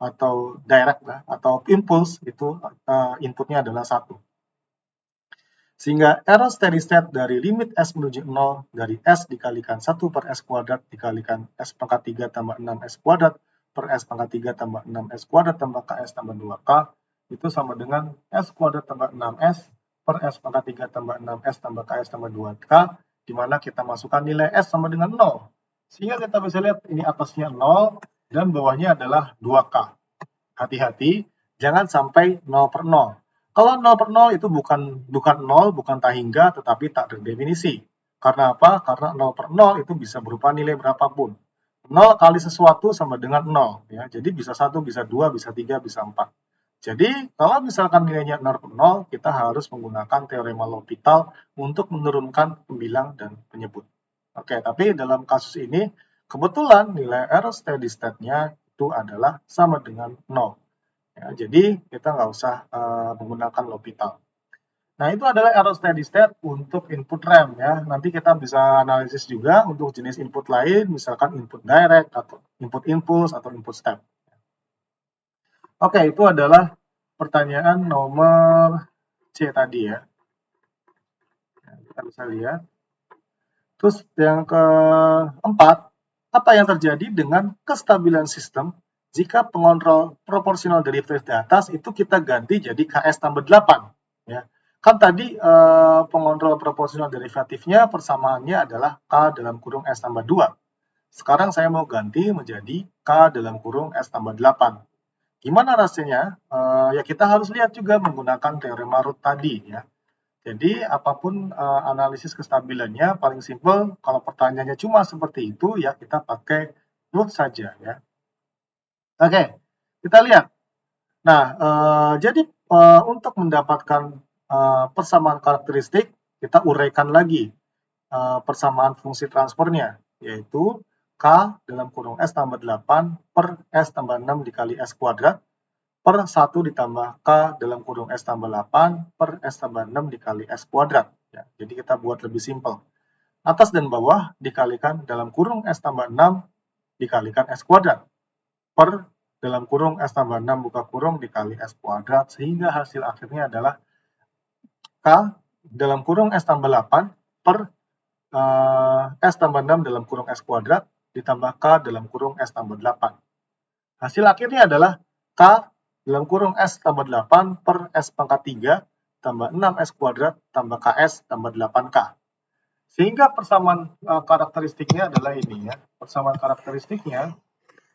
atau impulse itu inputnya adalah 1. Sehingga error steady state dari limit S menuju 0 dari S dikalikan 1 per S kuadrat dikalikan S pangkat 3 tambah 6S kuadrat per S pangkat 3 tambah 6S kuadrat tambah KS tambah 2K itu sama dengan S kuadrat tambah 6S per S pangkat 3 tambah 6S tambah KS tambah 2K, di mana kita masukkan nilai S sama dengan 0. Sehingga kita bisa lihat ini atasnya 0 dan bawahnya adalah 2K. Hati-hati, jangan sampai 0 per 0. Kalau 0 per 0 itu bukan 0, bukan tahingga, tetapi tak terdefinisi. Karena apa? Karena 0 per 0 itu bisa berupa nilai berapapun. 0 kali sesuatu sama dengan 0. Ya. Jadi bisa 1, bisa 2, bisa 3, bisa 4. Jadi kalau misalkan nilainya 0 per 0, kita harus menggunakan teorema L'Hopital untuk menurunkan pembilang dan penyebut. Oke, tapi dalam kasus ini, kebetulan nilai error steady state-nya itu adalah sama dengan 0. Ya, jadi kita nggak usah menggunakan L'Hopital. Nah, itu adalah error steady state untuk input rem ya. Nanti kita bisa analisis juga untuk jenis input lain, misalkan input direct atau input impulse atau input step. Oke, itu adalah pertanyaan nomor C tadi ya. Kita bisa lihat. Terus yang keempat, apa yang terjadi dengan kestabilan sistem jika pengontrol proporsional derivatif di atas itu kita ganti jadi KS tambah 8. Ya. Kan tadi pengontrol proporsional derivatifnya persamaannya adalah K dalam kurung S tambah 2. Sekarang saya mau ganti menjadi K dalam kurung S tambah 8. Gimana rasanya? Ya kita harus lihat juga menggunakan teorema root tadi ya. Jadi apapun analisis kestabilannya paling simpel kalau pertanyaannya cuma seperti itu ya kita pakai root saja ya. Oke, kita lihat. Nah, jadi untuk mendapatkan persamaan karakteristik kita uraikan lagi persamaan fungsi transfernya yaitu K dalam kurung S tambah 8 per S tambah 6 dikali S kuadrat per 1 ditambah K dalam kurung S tambah 8 per S tambah 6 dikali S kuadrat. Ya, jadi kita buat lebih simpel. Atas dan bawah dikalikan dalam kurung S tambah 6 dikalikan S kuadrat per dalam kurung S tambah 6 buka kurung dikali S kuadrat sehingga hasil akhirnya adalah K dalam kurung S tambah 8 per S tambah 6 dalam kurung S kuadrat ditambah K dalam kurung S tambah 8. Hasil akhirnya adalah K dalam kurung S tambah 8 per S pangkat 3 tambah 6S kuadrat tambah KS tambah 8K. Sehingga persamaan karakteristiknya adalah ini ya. Persamaan karakteristiknya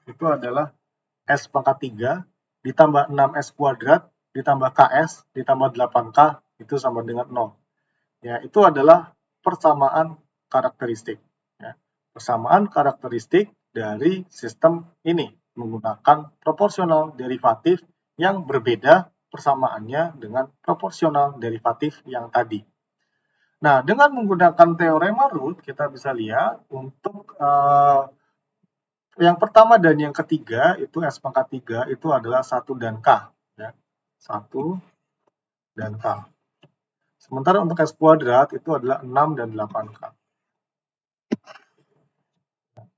itu adalah S pangkat 3 ditambah 6S kuadrat ditambah KS ditambah 8K itu sama dengan 0. Ya, itu adalah persamaan karakteristik. Ya. Persamaan karakteristik dari sistem ini menggunakan proporsional derivatif yang berbeda persamaannya dengan proporsional derivatif yang tadi. Nah, dengan menggunakan teorema root, kita bisa lihat untuk yang pertama dan yang ketiga, itu S pangkat 3, itu adalah 1 dan K. Ya. 1 dan K. Sementara untuk S kuadrat, itu adalah 6 dan 8K.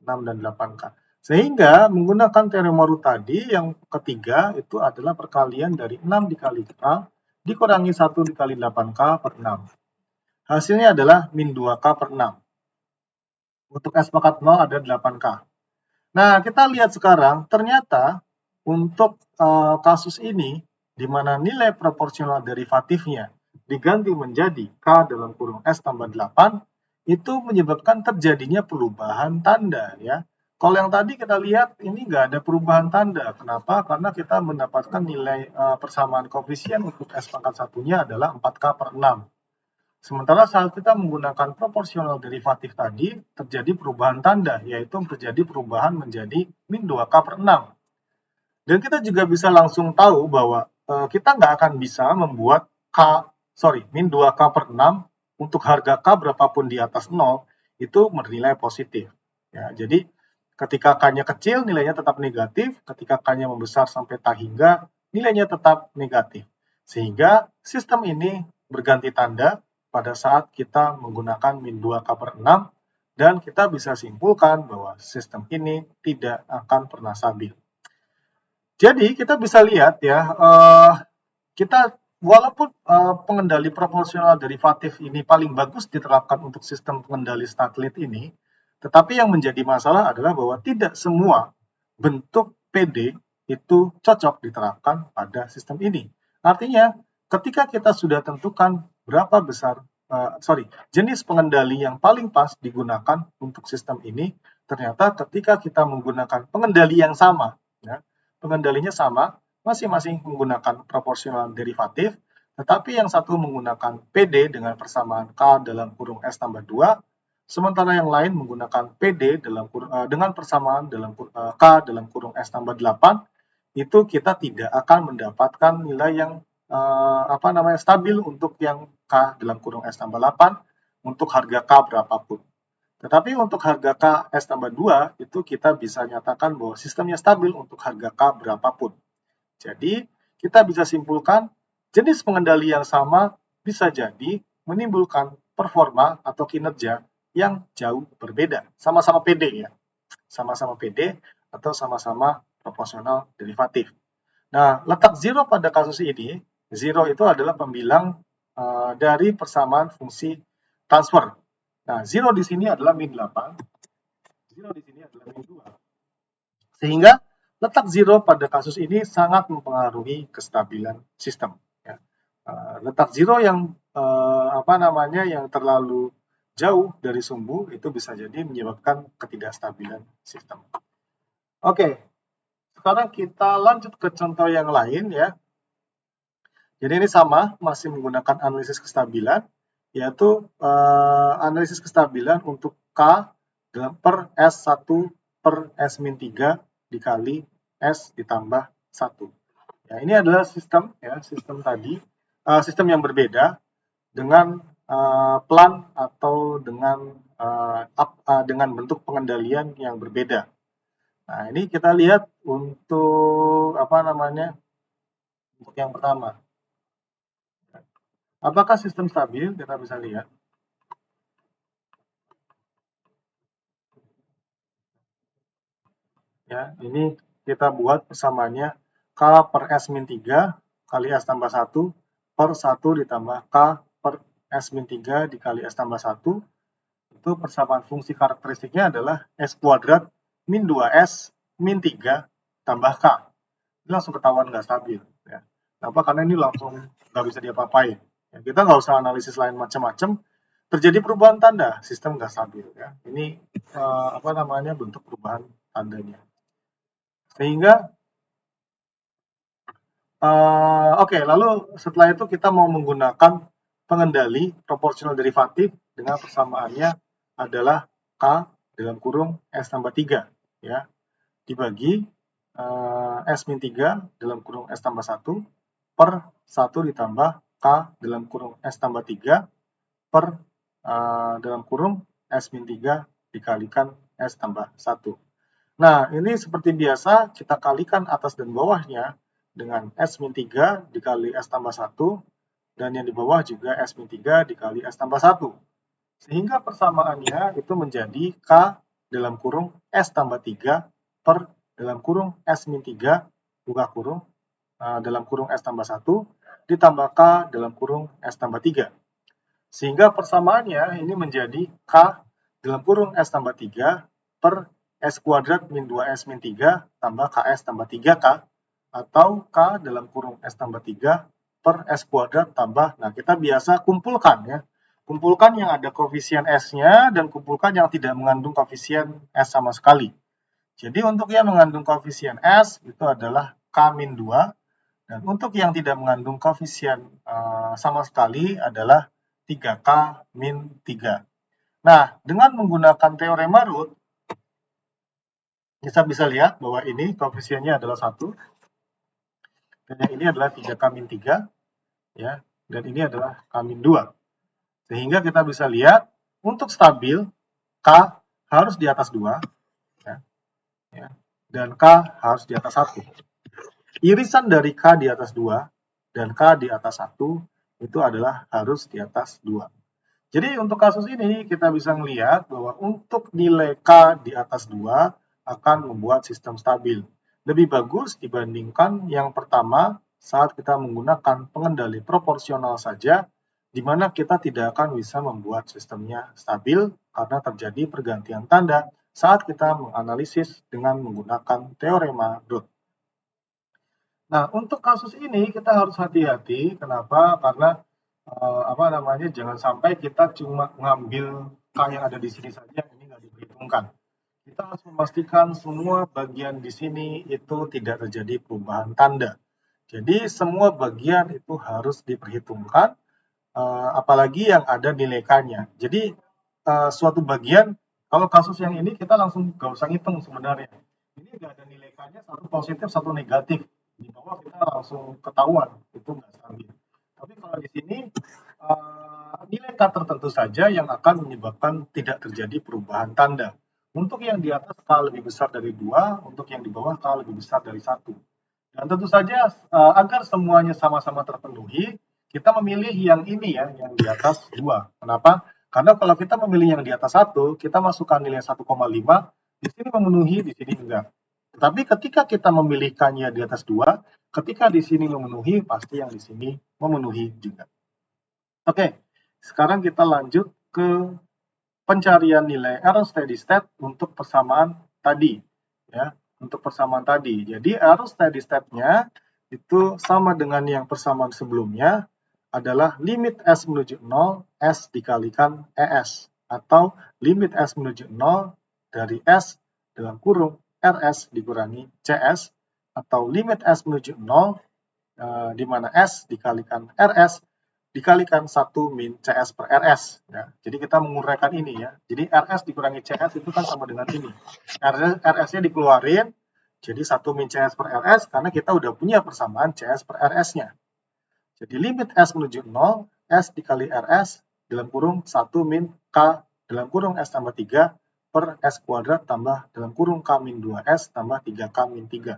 6 dan 8K. Sehingga menggunakan teorema root tadi yang ketiga itu adalah perkalian dari 6 dikali K dikurangi 1 dikali 8K per 6. Hasilnya adalah min 2K per 6. Untuk S pangkat 0 ada 8K. Nah, kita lihat sekarang ternyata untuk kasus ini di mana nilai proporsional derivatifnya diganti menjadi K dalam kurung S tambah 8 itu menyebabkan terjadinya perubahan tanda ya. Kalau yang tadi kita lihat ini nggak ada perubahan tanda. Kenapa? Karena kita mendapatkan nilai persamaan koefisien untuk S pangkat satunya adalah 4K per 6. Sementara saat kita menggunakan proporsional derivatif tadi, terjadi perubahan tanda, yaitu terjadi perubahan menjadi min 2K per 6. Dan kita juga bisa langsung tahu bahwa kita nggak akan bisa membuat min 2K per 6 untuk harga K berapapun di atas 0 itu bernilai positif. Ya, jadi ketika K-nya kecil nilainya tetap negatif, ketika K-nya membesar sampai tak hingga nilainya tetap negatif. Sehingga sistem ini berganti tanda pada saat kita menggunakan min 2K per 6 dan kita bisa simpulkan bahwa sistem ini tidak akan pernah stabil. Jadi kita bisa lihat ya, kita walaupun pengendali proporsional derivatif ini paling bagus diterapkan untuk sistem pengendali satelit ini, tetapi yang menjadi masalah adalah bahwa tidak semua bentuk PD itu cocok diterapkan pada sistem ini. Artinya, ketika kita sudah tentukan berapa besar, jenis pengendali yang paling pas digunakan untuk sistem ini, ternyata ketika kita menggunakan pengendali yang sama, ya, pengendalinya sama, masing-masing menggunakan proporsional derivatif, tetapi yang satu menggunakan PD dengan persamaan K dalam kurung S tambah 2, sementara yang lain menggunakan PD dengan persamaan K dalam kurung S tambah 8, itu kita tidak akan mendapatkan nilai yang stabil untuk yang K dalam kurung S tambah 8 untuk harga K berapapun. Tetapi untuk harga K S tambah 2 itu kita bisa nyatakan bahwa sistemnya stabil untuk harga K berapapun. Jadi kita bisa simpulkan jenis pengendali yang sama bisa jadi menimbulkan performa atau kinerja yang jauh berbeda. Sama-sama PD ya. Sama-sama PD atau sama-sama proporsional derivatif. Nah, letak zero pada kasus ini, zero itu adalah pembilang dari persamaan fungsi transfer. Nah, 0 di sini adalah min 8, 0 di sini adalah min 2. Sehingga letak 0 pada kasus ini sangat mempengaruhi kestabilan sistem. Ya. Letak 0 yang yang terlalu jauh dari sumbu itu bisa jadi menyebabkan ketidakstabilan sistem. Oke, sekarang kita lanjut ke contoh yang lain ya. Jadi ini sama, masih menggunakan analisis kestabilan, yaitu analisis kestabilan untuk K per S1 per S-3 dikali S ditambah 1. Ya, ini adalah sistem ya, sistem tadi, sistem yang berbeda dengan plan atau dengan bentuk pengendalian yang berbeda. Nah, ini kita lihat untuk untuk yang pertama. Apakah sistem stabil? Kita bisa lihat. Ya, ini kita buat persamaannya K per S-3 kali S tambah 1 per 1 ditambah K per S-3 dikali S tambah 1. Itu persamaan fungsi karakteristiknya adalah S kuadrat min 2S min 3 tambah K. Ini langsung ketahuan nggak stabil. Ya. Kenapa? Karena ini langsung nggak bisa diapa-apain. Ya, kita nggak usah analisis lain macam-macam. Terjadi perubahan tanda, sistem nggak stabil. Ya. Ini bentuk perubahan tandanya. Sehingga oke, lalu setelah itu kita mau menggunakan pengendali proporsional derivatif dengan persamaannya adalah K dalam kurung S tambah 3 ya, dibagi S min 3 dalam kurung S tambah 1 per 1 ditambah K dalam kurung S tambah 3 per dalam kurung S min 3 dikalikan S tambah 1. Nah, ini seperti biasa kita kalikan atas dan bawahnya dengan S-3 dikali S tambah 1, dan yang di bawah juga S-3 dikali S tambah 1. Sehingga persamaannya itu menjadi K dalam kurung S tambah 3 per dalam kurung S-3 buka kurung dalam kurung S tambah 1 ditambah K dalam kurung S tambah 3. Sehingga persamaannya ini menjadi K dalam kurung S tambah 3 per S kuadrat min 2S min 3 tambah KS tambah 3K atau K dalam kurung S tambah 3 per S kuadrat tambah, nah kita biasa kumpulkan ya. Kumpulkan yang ada koefisien S-nya dan kumpulkan yang tidak mengandung koefisien S sama sekali. Jadi untuk yang mengandung koefisien S itu adalah K min 2 dan untuk yang tidak mengandung koefisien sama sekali adalah 3K min 3. Nah, dengan menggunakan teorema root, kita bisa lihat bahwa ini koefisiennya adalah 1, dan yang ini adalah 3K min 3, ya, dan ini adalah K min 2. Sehingga kita bisa lihat, untuk stabil, K harus di atas 2, ya, dan K harus di atas 1. Irisan dari K di atas 2 dan K di atas 1 itu adalah harus di atas 2. Jadi untuk kasus ini kita bisa melihat bahwa untuk nilai K di atas 2 akan membuat sistem stabil. Lebih bagus dibandingkan yang pertama saat kita menggunakan pengendali proporsional saja, di mana kita tidak akan bisa membuat sistemnya stabil karena terjadi pergantian tanda saat kita menganalisis dengan menggunakan teorema root. Nah, untuk kasus ini kita harus hati-hati. Kenapa? Karena jangan sampai kita cuma ngambil K yang ada di sini saja, ini nggak diperhitungkan. Kita harus memastikan semua bagian di sini itu tidak terjadi perubahan tanda. Jadi semua bagian itu harus diperhitungkan, apalagi yang ada nilai K-nya. Jadi suatu bagian, kalau kasus yang ini kita langsung nggak usah ngitung sebenarnya. Ini nggak ada nilai K-nya, satu positif, satu negatif. Di bawah kita langsung ketahuan, itu nggak stabil. Tapi kalau di sini nilai K tertentu saja yang akan menyebabkan tidak terjadi perubahan tanda. Untuk yang di atas K lebih besar dari 2, untuk yang di bawah K lebih besar dari 1. Dan tentu saja agar semuanya sama-sama terpenuhi, kita memilih yang ini ya, yang di atas 2. Kenapa? Karena kalau kita memilih yang di atas 1, kita masukkan nilai 1,5, di sini memenuhi, di sini enggak. Tetapi ketika kita memilihkannya di atas 2, ketika di sini memenuhi, pasti yang di sini memenuhi juga. Oke, sekarang kita lanjut ke pencarian nilai error steady state untuk persamaan tadi, ya, untuk persamaan tadi. Jadi error steady state-nya itu sama dengan yang persamaan sebelumnya, adalah limit S menuju 0, S dikalikan ES, atau limit S menuju 0 dari S dalam kurung RS dikurangi CS, atau limit S menuju 0, di mana S dikalikan RS dikalikan 1 min CS per RS. Ya. Jadi kita menguraikan ini ya. Jadi RS dikurangi CS itu kan sama dengan ini. RS-nya dikeluarin, jadi 1 min CS per RS karena kita udah punya persamaan CS per RS-nya. Jadi limit S menuju 0, S dikali RS dalam kurung 1 min K dalam kurung S tambah 3 per S kuadrat tambah dalam kurung K min 2S tambah 3K min 3.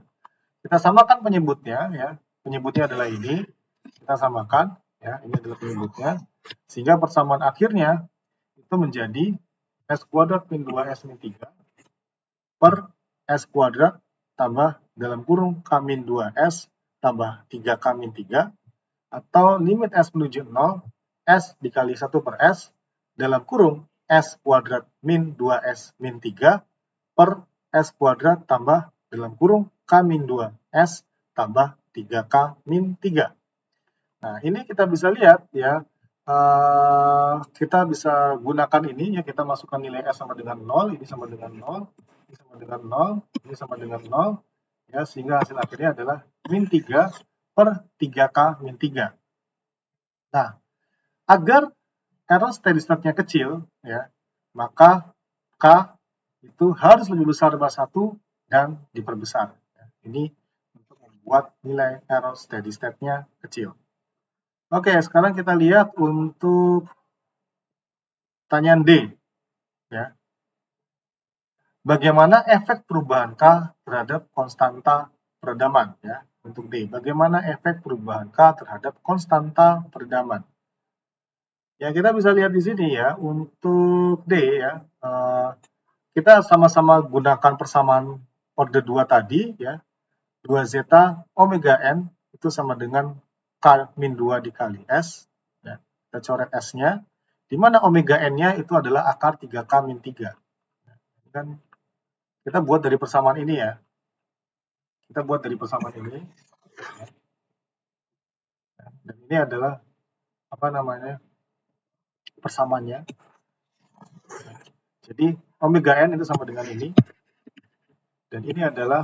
Kita samakan penyebutnya ya. Penyebutnya adalah ini. Kita samakan ya, ini adalah penyebutnya. Sehingga persamaan akhirnya itu menjadi S kuadrat min 2S min 3 per S kuadrat tambah dalam kurung K min 2S tambah 3K min 3 atau limit S menuju 0, S dikali 1 per S dalam kurung S kuadrat min 2S min 3 per S kuadrat tambah dalam kurung K min 2S tambah 3K min 3. Nah, ini kita bisa lihat ya, kita bisa gunakan ini ya, kita masukkan nilai S sama dengan 0, ini sama dengan 0, ini sama dengan 0, ini sama dengan 0, ya, sehingga hasil akhirnya adalah min 3 per 3K min 3. Nah, agar error steady state-nya kecil, ya, maka K itu harus lebih besar daripada 1 dan diperbesar. Ini untuk membuat nilai error steady state-nya kecil. Oke, sekarang kita lihat untuk pertanyaan D. Ya. Bagaimana efek perubahan K terhadap konstanta peredaman? Ya, untuk D. Bagaimana efek perubahan K terhadap konstanta peredaman? Ya, kita bisa lihat di sini ya, untuk D ya, kita sama-sama gunakan persamaan orde 2 tadi ya, 2 zeta omega n itu sama dengan K min 2 dikali S, ya. Kita coret S-nya, di mana omega n-nya itu adalah akar 3K min 3. Dan kita buat dari persamaan ini ya, kita buat dari persamaan ini, dan ini adalah apa namanya, persamaannya. Jadi omega n itu sama dengan ini, dan ini adalah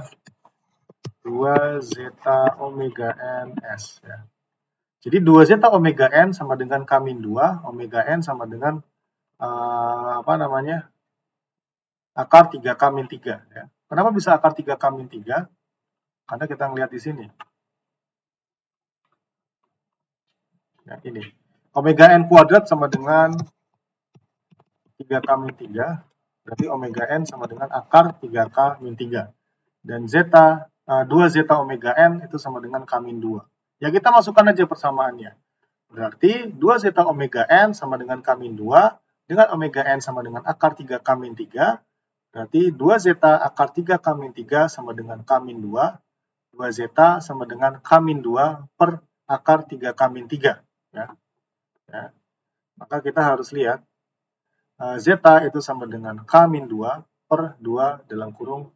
2 zeta omega n S ya. Jadi 2 zeta omega n sama dengan K min 2, omega n sama dengan apa namanya, akar 3K min 3 ya. Kenapa bisa akar 3K min 3? Karena kita ngelihat di sini. Ya, ini. Omega n kuadrat sama dengan 3K min 3, berarti omega n sama dengan akar 3K min 3. Dan zeta, 2 zeta omega n itu sama dengan K min 2. Ya, kita masukkan aja persamaannya. Berarti 2 zeta omega n sama dengan K min 2, dengan omega n sama dengan akar 3K min 3, berarti 2 zeta akar 3K min 3 sama dengan K min 2, 2 zeta sama dengan K min 2 per akar 3K min 3. Ya. Ya. Maka kita harus lihat, zeta itu sama dengan K min 2 per 2 dalam kurung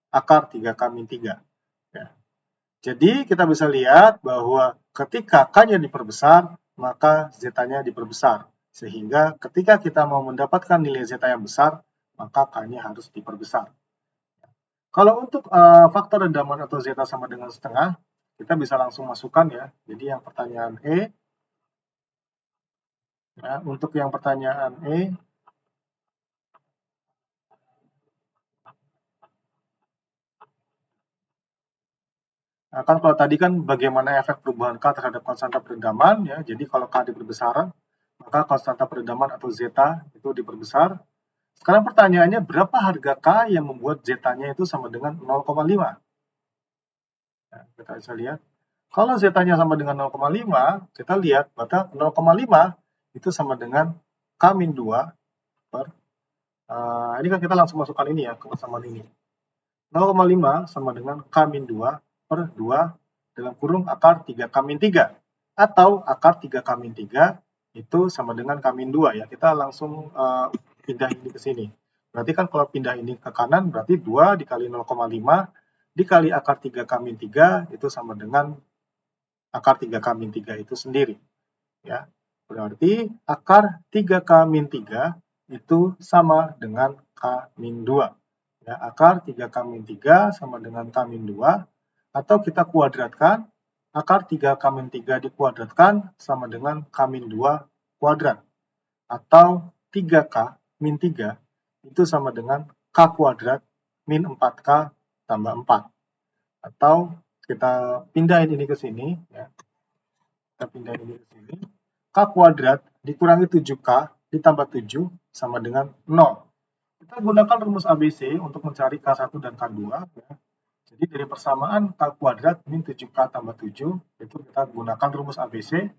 akar 3K min 3. Ya. Jadi kita bisa lihat bahwa ketika K-nya diperbesar, maka Z-nya diperbesar. Sehingga ketika kita mau mendapatkan nilai Z yang besar, maka K-nya harus diperbesar. Kalau untuk faktor redaman atau Z sama dengan setengah, kita bisa langsung masukkan ya. Jadi yang pertanyaan E, ya, untuk yang pertanyaan E, kan kalau tadi kan bagaimana efek perubahan K terhadap konstanta peredaman, ya. Jadi kalau K diperbesar, maka konstanta peredaman atau zeta itu diperbesar. Sekarang pertanyaannya, berapa harga K yang membuat zeta-nya itu sama dengan 0,5? Nah, kita bisa lihat. Kalau zeta-nya sama dengan 0,5, kita lihat bahwa 0,5 itu sama dengan K min 2 per, ini kan kita langsung masukkan ini ya, ke persamaan ini. 0,5 sama dengan K min 2 per 2 dalam kurung akar 3K min 3. Atau akar 3K min 3 itu sama dengan K min 2 ya. Kita langsung pindah ini ke sini. Berarti kan kalau pindah ini ke kanan, berarti 2 dikali 0,5 dikali akar 3K-3 itu sama dengan akar 3K-3 itu sendiri. Ya. Berarti akar 3K-3 itu sama dengan K-2. Ya, akar 3K-3 sama dengan K-2, atau kita kuadratkan, akar 3K-3 dikuadratkan sama dengan K-2 kuadrat. Atau 3K-3 itu sama dengan K kuadrat min 4K tambah 4. Atau kita pindahin ini ke sini, ya. Kita pindahin ini ke sini. K kuadrat dikurangi 7K ditambah 7 sama dengan 0. Kita gunakan rumus ABC untuk mencari K1 dan K2. Ya. Jadi dari persamaan K kuadrat min 7K tambah 7, itu kita gunakan rumus ABC.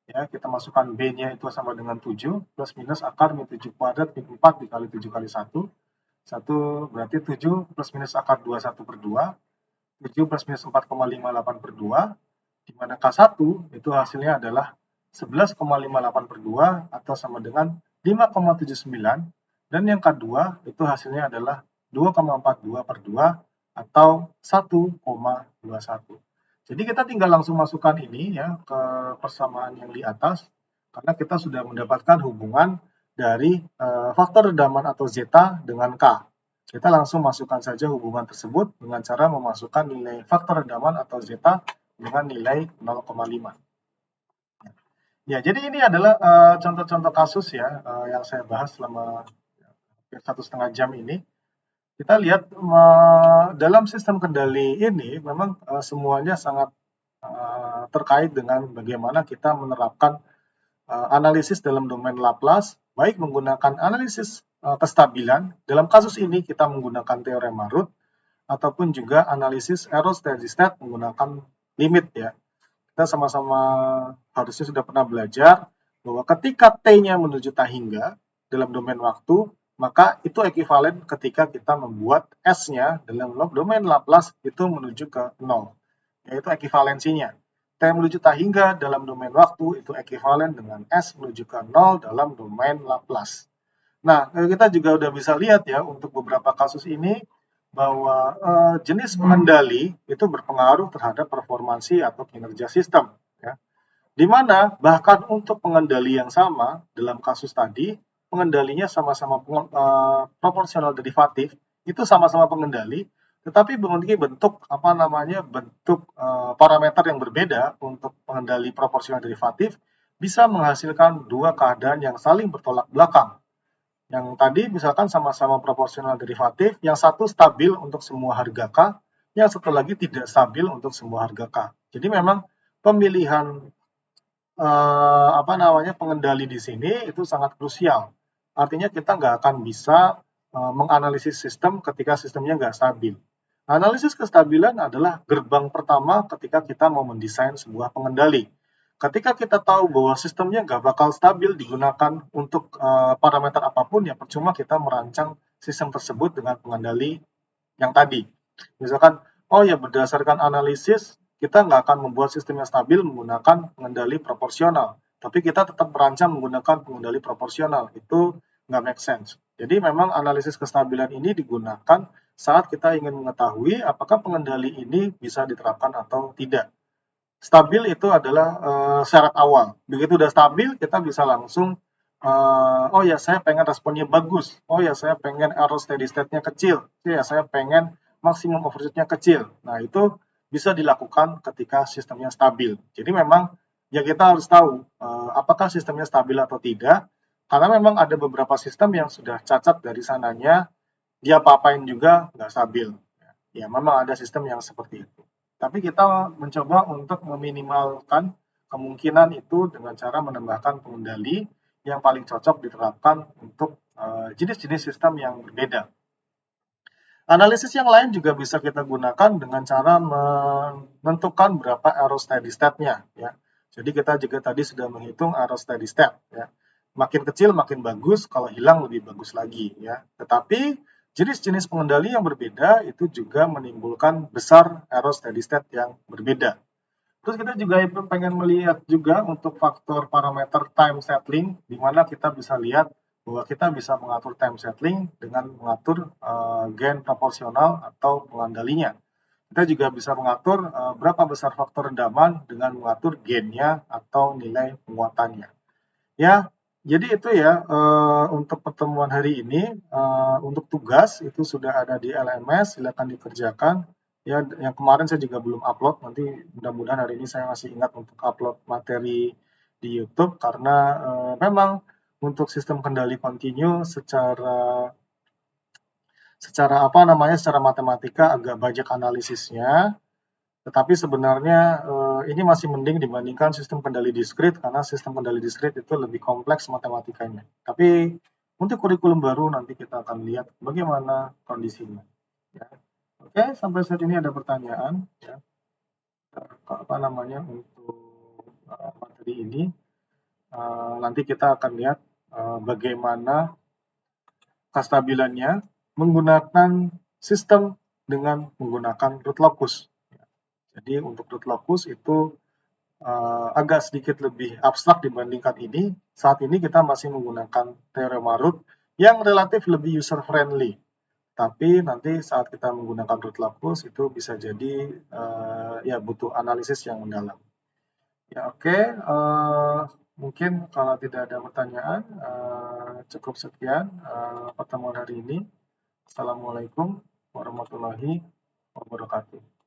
Ya, kita masukkan B-nya itu sama dengan 7, plus minus akar min 7 kuadrat min 4 dikali 7 kali 1. 1 berarti 7 plus minus akar 21 per 2. 7 plus minus 4,58 per 2. Di mana K1 itu hasilnya adalah 11,58 per 2 atau sama dengan 5,79. Dan yang K2 itu hasilnya adalah 2,42 per 2 atau 1,21. Jadi kita tinggal langsung masukkan ini ya ke persamaan yang di atas, karena kita sudah mendapatkan hubungan dari faktor redaman atau zeta dengan K. Kita langsung masukkan saja hubungan tersebut dengan cara memasukkan nilai faktor redaman atau zeta dengan nilai 0,5. Ya, jadi ini adalah contoh-contoh kasus ya yang saya bahas selama 1,5 jam ini. Kita lihat dalam sistem kendali ini memang semuanya sangat terkait dengan bagaimana kita menerapkan analisis dalam domain Laplace, baik menggunakan analisis kestabilan. Dalam kasus ini kita menggunakan teorema root, ataupun juga analisis error steady state menggunakan limit ya. Kita sama-sama harusnya sudah pernah belajar bahwa ketika T-nya menuju tak hingga dalam domain waktu, maka itu ekuivalen ketika kita membuat S-nya dalam domain Laplace itu menuju ke 0, yaitu ekuivalensinya. T menuju tak hingga dalam domain waktu itu ekuivalen dengan S menuju ke 0 dalam domain Laplace. Nah, kita juga udah bisa lihat ya untuk beberapa kasus ini bahwa jenis pengendali itu berpengaruh terhadap performansi atau kinerja sistem. Ya. Di mana bahkan untuk pengendali yang sama dalam kasus tadi, pengendalinya sama-sama proporsional derivatif, itu sama-sama pengendali, tetapi memiliki bentuk bentuk parameter yang berbeda. Untuk pengendali proporsional derivatif bisa menghasilkan dua keadaan yang saling bertolak belakang. Yang tadi misalkan sama-sama proporsional derivatif, yang satu stabil untuk semua harga K, yang satu lagi tidak stabil untuk semua harga K. Jadi memang pemilihan pengendali di sini itu sangat krusial. Artinya kita nggak akan bisa menganalisis sistem ketika sistemnya nggak stabil. Analisis kestabilan adalah gerbang pertama ketika kita mau mendesain sebuah pengendali. Ketika kita tahu bahwa sistemnya nggak bakal stabil digunakan untuk parameter apapun, ya percuma kita merancang sistem tersebut dengan pengendali yang tadi. Misalkan, oh ya berdasarkan analisis, kita nggak akan membuat sistem yang stabil menggunakan pengendali proporsional. Tapi kita tetap merancang menggunakan pengendali proporsional. Itu nggak make sense. Jadi memang analisis kestabilan ini digunakan saat kita ingin mengetahui apakah pengendali ini bisa diterapkan atau tidak. Stabil itu adalah syarat awal. Begitu udah stabil, kita bisa langsung, oh ya saya pengen responnya bagus, oh ya saya pengen error steady state-nya kecil, oh ya saya pengen maksimum overshoot-nya kecil. Nah itu bisa dilakukan ketika sistemnya stabil. Jadi memang ya kita harus tahu apakah sistemnya stabil atau tidak, karena memang ada beberapa sistem yang sudah cacat dari sananya, dia apa-apain juga nggak stabil. Ya memang ada sistem yang seperti itu. Tapi kita mencoba untuk meminimalkan kemungkinan itu dengan cara menambahkan pengendali yang paling cocok diterapkan untuk jenis-jenis sistem yang berbeda. Analisis yang lain juga bisa kita gunakan dengan cara menentukan berapa error steady state-nya. Ya. Jadi kita juga tadi sudah menghitung error steady state. Ya. Makin kecil makin bagus, kalau hilang lebih bagus lagi. Ya. Tetapi jenis-jenis pengendali yang berbeda itu juga menimbulkan besar error steady state yang berbeda. Terus kita juga pengen melihat juga untuk faktor parameter time settling, di mana kita bisa lihat bahwa kita bisa mengatur time settling dengan mengatur gain proporsional atau pengendalinya. Kita juga bisa mengatur berapa besar faktor rendaman dengan mengatur gain-nya atau nilai penguatannya. Ya, jadi itu ya untuk pertemuan hari ini. Untuk tugas itu sudah ada di LMS, silakan dikerjakan. Ya, yang kemarin saya juga belum upload. Nanti mudah-mudahan hari ini saya masih ingat untuk upload materi di YouTube karena memang untuk sistem kendali kontinu secara apa namanya secara matematika agak banyak analisisnya. Tetapi sebenarnya ini masih mending dibandingkan sistem kendali diskrit karena sistem kendali diskrit itu lebih kompleks matematikanya. Tapi untuk kurikulum baru nanti kita akan lihat bagaimana kondisinya. Ya. Oke, sampai saat ini ada pertanyaan ya, apa namanya untuk materi ini. Nanti kita akan lihat bagaimana kestabilannya menggunakan sistem dengan menggunakan root locus. Jadi untuk root locus itu agak sedikit lebih abstrak dibandingkan ini. Saat ini kita masih menggunakan teorema root yang relatif lebih user friendly. Tapi nanti saat kita menggunakan root locus itu bisa jadi ya butuh analisis yang mendalam. Ya oke, mungkin kalau tidak ada pertanyaan cukup sekian pertemuan hari ini. Assalamualaikum warahmatullahi wabarakatuh.